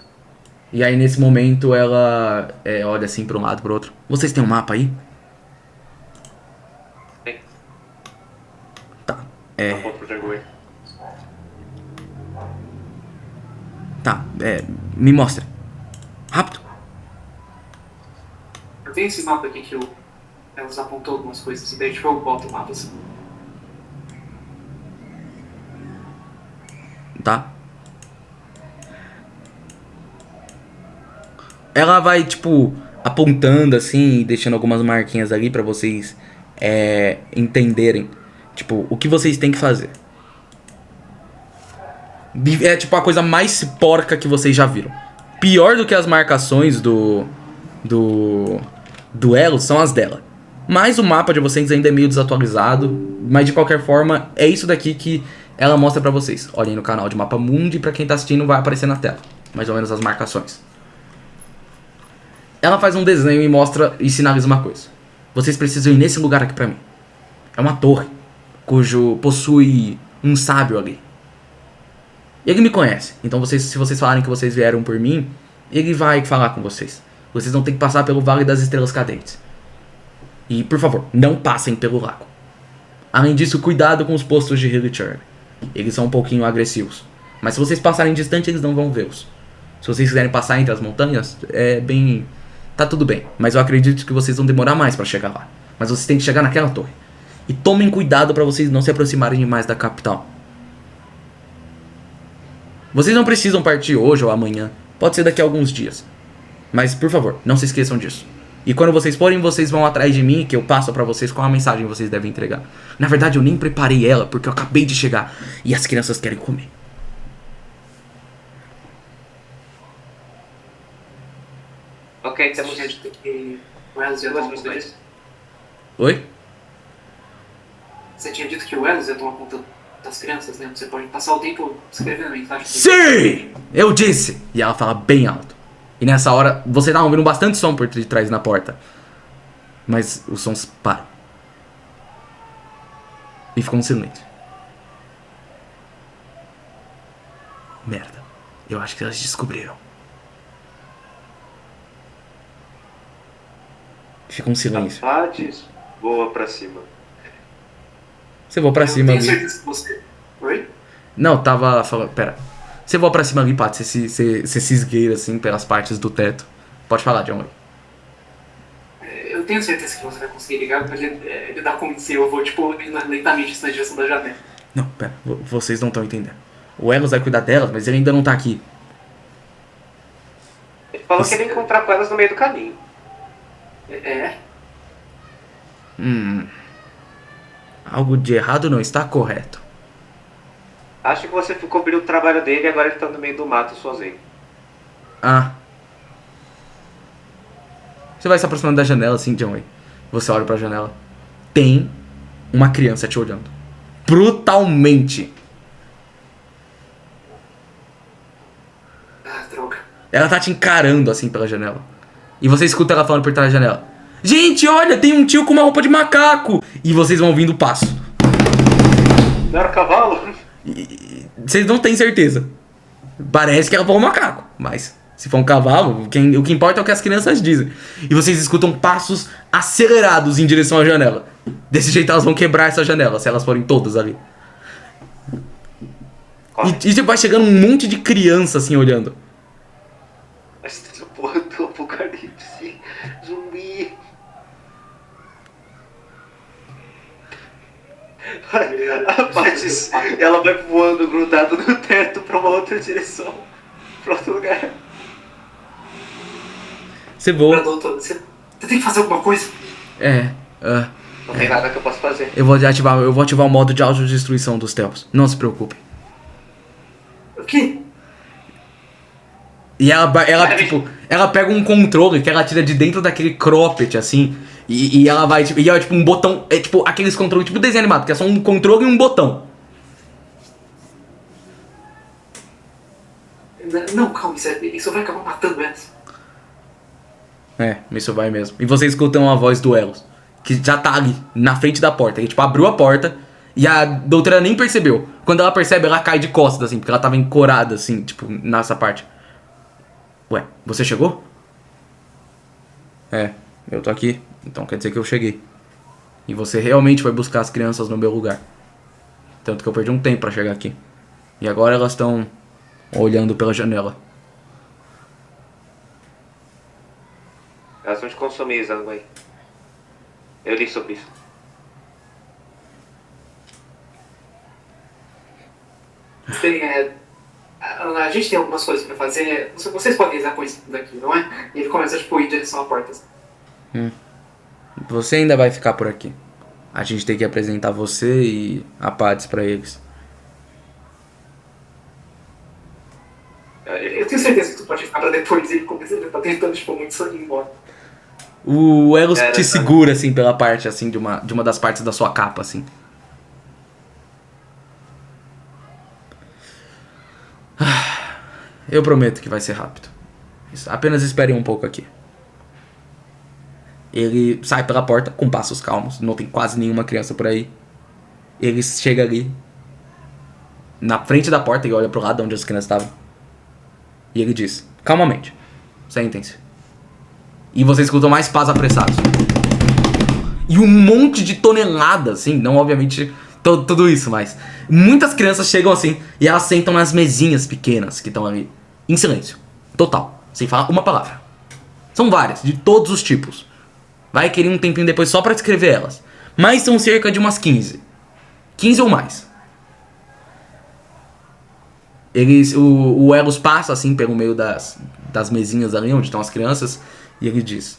E aí nesse momento ela olha assim pra um lado e pro outro. Vocês têm um mapa aí? Tem. Tá. Aponto pro Dragoi. Tá. Me mostra. Rápido. Eu tenho esse mapa aqui que elas apontou algumas coisas, e daí tipo, eu boto o mapa assim. Tá? Ela vai, tipo, apontando assim, deixando algumas marquinhas ali pra vocês entenderem, tipo, o que vocês têm que fazer. É tipo a coisa mais porca que vocês já viram. Pior do que as marcações do Elo são as dela. Mas o mapa de vocês ainda é meio desatualizado. Mas de qualquer forma, é isso daqui que ela mostra pra vocês. Olhem no canal de Mapa Mundi, pra quem tá assistindo vai aparecer na tela. Mais ou menos as marcações. Ela faz um desenho e mostra e sinaliza uma coisa. Vocês precisam ir nesse lugar aqui pra mim. É uma torre, cujo possui um sábio ali. Ele me conhece, então se vocês falarem que vocês vieram por mim, ele vai falar com vocês. Vocês vão ter que passar pelo Vale das Estrelas Cadentes. E, por favor, não passem pelo lago. Além disso, cuidado com os postos de Hillichurn. Eles são um pouquinho agressivos. Mas se vocês passarem distante, eles não vão vê-los. Se vocês quiserem passar entre as montanhas, tá tudo bem. Mas eu acredito que vocês vão demorar mais pra chegar lá. Mas vocês têm que chegar naquela torre. E tomem cuidado pra vocês não se aproximarem demais da capital. Vocês não precisam partir hoje ou amanhã. Pode ser daqui a alguns dias. Mas, por favor, não se esqueçam disso. E quando vocês forem, vocês vão atrás de mim, que eu passo pra vocês qual a mensagem vocês devem entregar. Na verdade, eu nem preparei ela, porque eu acabei de chegar. E as crianças querem comer. Ok, Temos temos gente que o Elos ia tomar conta disso. Oi? Você tinha dito que o Elos ia tomar conta das crianças, né? Você pode passar o tempo escrevendo mensagem. Sim! Eu disse! E ela fala bem alto. E nessa hora, você tá ouvindo bastante som por trás na porta. Mas os sons param. E ficou um silêncio. Merda. Eu acho que elas descobriram. Fica um silêncio. Hades, voa pra cima. Você voa pra cima tenho ali. certeza que você... Oi? Não, tava falando... Pera. Você voa pra cima ali, Paty. Você se esgueira assim pelas partes do teto. Pode falar, John. Eu tenho certeza que você vai conseguir ligar pra lidar com isso. Eu vou, tipo, lentamente na direção da janela. Não, pera. Vocês não estão entendendo. O Elos vai cuidar delas, mas ele ainda não tá aqui. Ele falou que ele ia encontrar com elas no meio do caminho. Algo de errado não está correto. Acho que você cobriu o trabalho dele e agora ele tá no meio do mato sozinho. Ah. Você vai se aproximando da janela assim, John Way. Você olha pra janela. Tem uma criança te olhando. Brutalmente. Ah, droga. Ela tá te encarando assim pela janela. E você escuta ela falando por trás da janela. Gente, olha, tem um tio com uma roupa de macaco. E vocês vão ouvindo o passo. Não era cavalo? Vocês não têm certeza. Parece que ela foi um macaco. Mas se for um cavalo, o que importa é o que as crianças dizem. E vocês escutam passos acelerados em direção à janela. Desse jeito elas vão quebrar essa janela, se elas forem todas ali. E vai chegando um monte de criança assim olhando. Essa porra do apocalipse. Zumbi. A Paty, ela vai voando grudada no teto pra uma outra direção. Pra outro lugar. Você voa. Doutor, você tem que fazer alguma coisa. Não tem nada que eu possa fazer. Eu vou ativar o modo de autodestruição dos Telos. Não se preocupe. O quê? E ela pega um controle que ela tira de dentro daquele cropped, assim. E ela vai, tipo, e é tipo um botão. É tipo aqueles controles, tipo desenho animado, que é só um controle e um botão. Não, calma, isso vai acabar matando elas. Isso vai mesmo. E vocês escutam a voz do Elos, que já tá ali, na frente da porta. Ele, tipo, abriu a porta e a doutora nem percebeu. Quando ela percebe, ela cai de costas, assim, porque ela tava encorada, assim, tipo, nessa parte. Ué, você chegou? Eu tô aqui, então quer dizer que eu cheguei. E você realmente foi buscar as crianças no meu lugar. Tanto que eu perdi um tempo pra chegar aqui. E agora elas estão olhando pela janela. Elas vão te consumir, Zangwei. Eu li sobre isso. A gente tem algumas coisas pra fazer. Vocês podem usar com isso daqui, não é? E ele começa tipo, a ir em direção à porta. Você ainda vai ficar por aqui. A gente tem que apresentar você e a Paty pra eles. Eu tenho certeza que tu pode ficar pra depois. Ele tá tentando tipo, muito sangue embora. O Elos te segura, assim, pela parte, assim, de uma das partes da sua capa, assim. Eu prometo que vai ser rápido. Apenas esperem um pouco aqui. Ele sai pela porta com passos calmos. Não tem quase nenhuma criança por aí. Ele chega ali na frente da porta e olha pro lado onde as crianças estavam. E ele diz, calmamente, sentem-se. E vocês escutam mais passos apressados. E um monte de toneladas, assim, não obviamente tudo isso, mas muitas crianças chegam assim e elas sentam nas mesinhas pequenas que estão ali, em silêncio, total, sem falar uma palavra. São várias, de todos os tipos. Vai querer um tempinho depois só pra descrever elas. Mas são cerca de umas 15. 15 ou mais. O Elos passa assim pelo meio das mesinhas ali onde estão as crianças. E ele diz,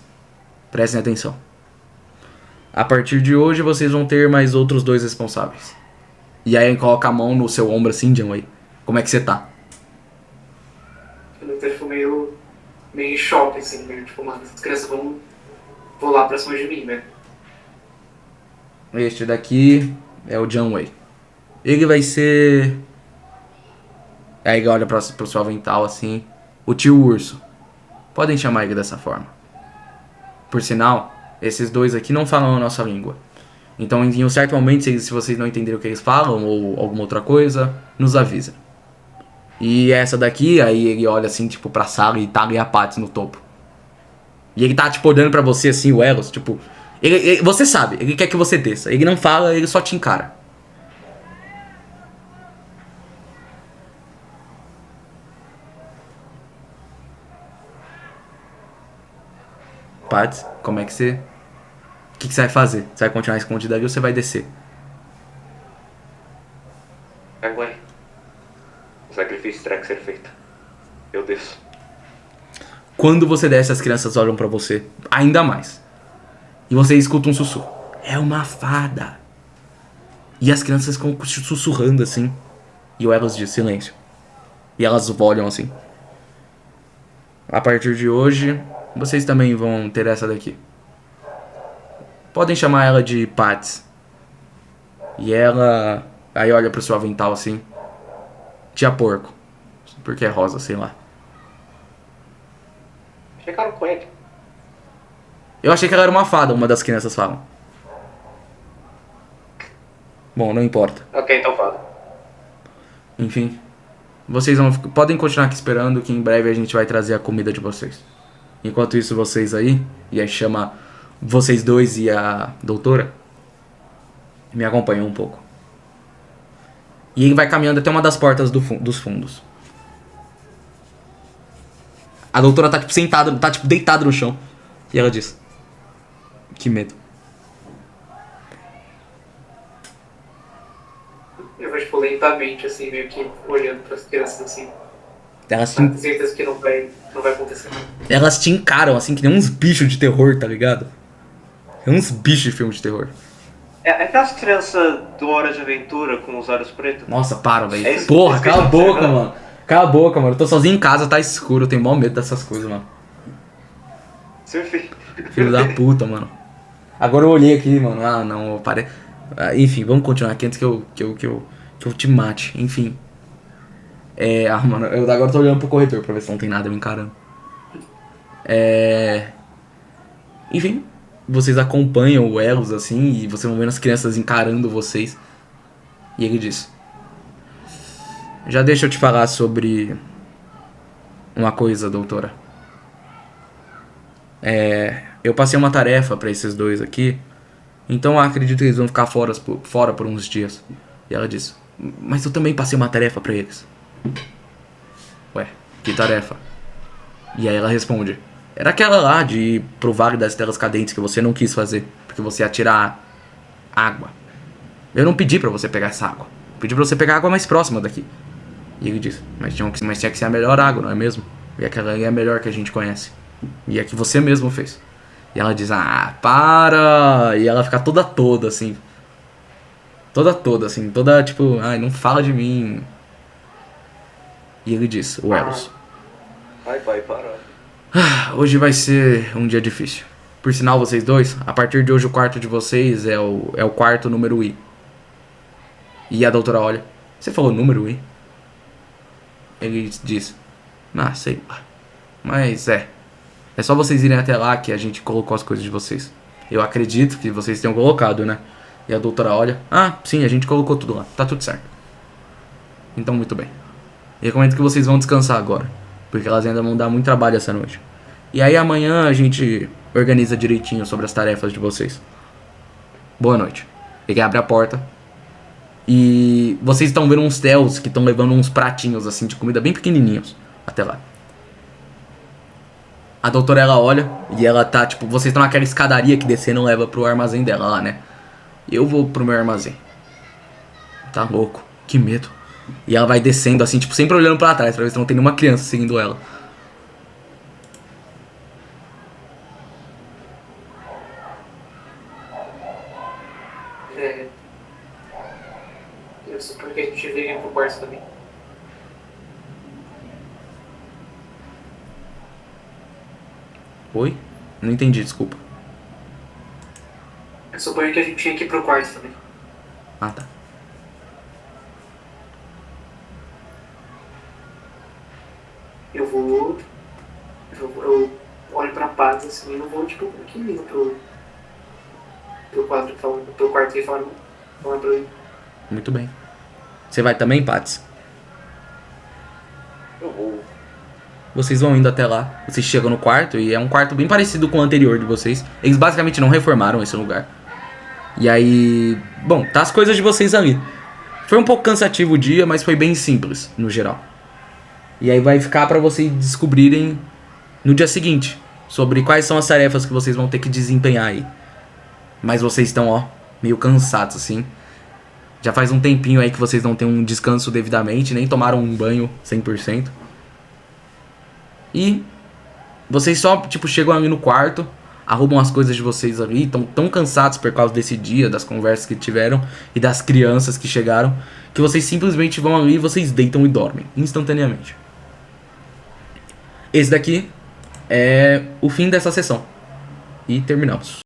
prestem atenção. A partir de hoje vocês vão ter mais outros 2 responsáveis. E aí ele coloca a mão no seu ombro assim, Janway. Como é que você tá? Eu tô tipo, meio em choque, assim, meio, tipo, as crianças vão lá pra cima de mim, né? Este daqui é o Janway. Ele vai ser... Aí ele olha pro seu avental assim. O tio Urso. Podem chamar ele dessa forma. Por sinal, esses 2 aqui não falam a nossa língua. Então em um certo momento, se vocês não entenderem o que eles falam ou alguma outra coisa, nos avisa. E essa daqui, aí ele olha assim, tipo, pra sala e tá ali a Paty no topo. E ele tá, tipo, olhando pra você assim, o Elos, tipo... você sabe, ele quer que você desça. Ele não fala, ele só te encara. Paty, como é que você... O que você vai fazer? Você vai continuar escondido ali ou você vai descer? Zangwei. O sacrifício terá que ser feito. Eu desço. Quando você desce, as crianças olham pra você ainda mais. E você escuta um sussurro. É uma fada. E as crianças ficam sussurrando assim. E o Elos diz silêncio. E elas olham assim. A partir de hoje, vocês também vão ter essa daqui. Podem chamar ela de Paty. E ela... Aí olha pro seu avental assim. Tia Porco. Porque é rosa, sei lá. Chegaram com ele. Eu achei que ela era uma fada, uma das crianças falam. Bom, não importa. Ok, então fala. Enfim. Vocês podem continuar aqui esperando que em breve a gente vai trazer a comida de vocês. Enquanto isso, vocês aí, e aí chama vocês 2 e a doutora, me acompanham um pouco. E ele vai caminhando até uma das portas dos fundos. A doutora tá tipo sentada, tá tipo deitada no chão. E ela diz: que medo. lentamente, assim, meio que olhando pras crianças, assim. Elas Pra te, ter certeza que não vai acontecer nada. elas te encaram, assim, que nem uns bichos de terror, tá ligado? É uns bichos de filme de terror. É aquelas crianças do Hora de Aventura com os olhos pretos. Nossa, para, velho. É isso- Porra, isso que cala a eu tô boca, observando. mano. Cala a boca, mano. Eu tô sozinho em casa, tá escuro. Eu tenho maior medo dessas coisas, mano. Seu filho. Filho da puta, mano. Agora eu olhei aqui, mano. Ah, não, eu parei. Ah, enfim, vamos continuar aqui antes que eu te mate. Enfim. Mano, eu agora tô olhando pro corredor pra ver se não tem nada me encarando. Enfim, vocês acompanham o Elos assim e vocês vão vendo as crianças encarando vocês. E ele diz: já deixa eu te falar sobre uma coisa, doutora. Eu passei uma tarefa pra esses dois aqui, então eu acredito que eles vão ficar fora por uns dias. E ela diz: mas eu também passei uma tarefa pra eles. Ué, que tarefa? E aí ela responde: era aquela lá de ir pro Vale das Telas Cadentes que você não quis fazer, porque você ia tirar água. Eu não pedi pra você pegar essa água, pedi pra você pegar a água mais próxima daqui. E ele diz: mas tinha que ser a melhor água, não é mesmo? E aquela ali é a melhor que a gente conhece. E é que você mesmo fez. E ela diz: ah, para! E ela fica toda assim. Toda assim, toda tipo: ai, não fala de mim. E ele diz: o Elos: Vai, parar. hoje vai ser um dia difícil. Por sinal, vocês dois, a partir de hoje o quarto de vocês é o quarto número I. E a doutora olha: você falou número I? Ele diz: ah, sei lá. Mas é só vocês irem até lá que a gente colocou as coisas de vocês. Eu acredito que vocês tenham colocado, né? E a doutora olha: ah, sim, a gente colocou tudo lá, tá tudo certo. Então, muito bem. Eu recomendo que vocês vão descansar agora, porque elas ainda vão dar muito trabalho essa noite. E aí amanhã a gente organiza direitinho sobre as tarefas de vocês. Boa noite. Ele abre a porta e vocês estão vendo uns Tels que estão levando uns pratinhos assim de comida bem pequenininhos até lá. A doutora, ela olha e ela tá, tipo, vocês estão naquela escadaria que descendo leva pro armazém dela lá, né? Eu vou pro meu armazém. Tá louco, que medo. E ela vai descendo assim, tipo, sempre olhando pra trás pra ver se não tem nenhuma criança seguindo ela. Eu suponho que a gente veio pro quarto também. Oi? Não entendi, desculpa. Eu suponho que a gente tinha que ir pro quarto também. Ah, tá. Eu olho pra Paz assim e não vou, tipo, pequenininho pro quarto e falar pra mim. Muito bem. Você vai também, Pats? Eu vou. Vocês vão indo até lá. Vocês chegam no quarto e é um quarto bem parecido com o anterior de vocês. Eles basicamente não reformaram esse lugar. E aí... bom, tá as coisas de vocês ali. Foi um pouco cansativo o dia, mas foi bem simples, no geral. E aí vai ficar pra vocês descobrirem no dia seguinte sobre quais são as tarefas que vocês vão ter que desempenhar aí. Mas vocês estão, ó, meio cansados, assim. Já faz um tempinho aí que vocês não têm um descanso devidamente, nem tomaram um banho 100%. E vocês só, tipo, chegam ali no quarto, arrumam as coisas de vocês ali, estão tão cansados por causa desse dia, das conversas que tiveram e das crianças que chegaram, que vocês simplesmente vão ali e vocês deitam e dormem, instantaneamente. Esse daqui é o fim dessa sessão. E terminamos.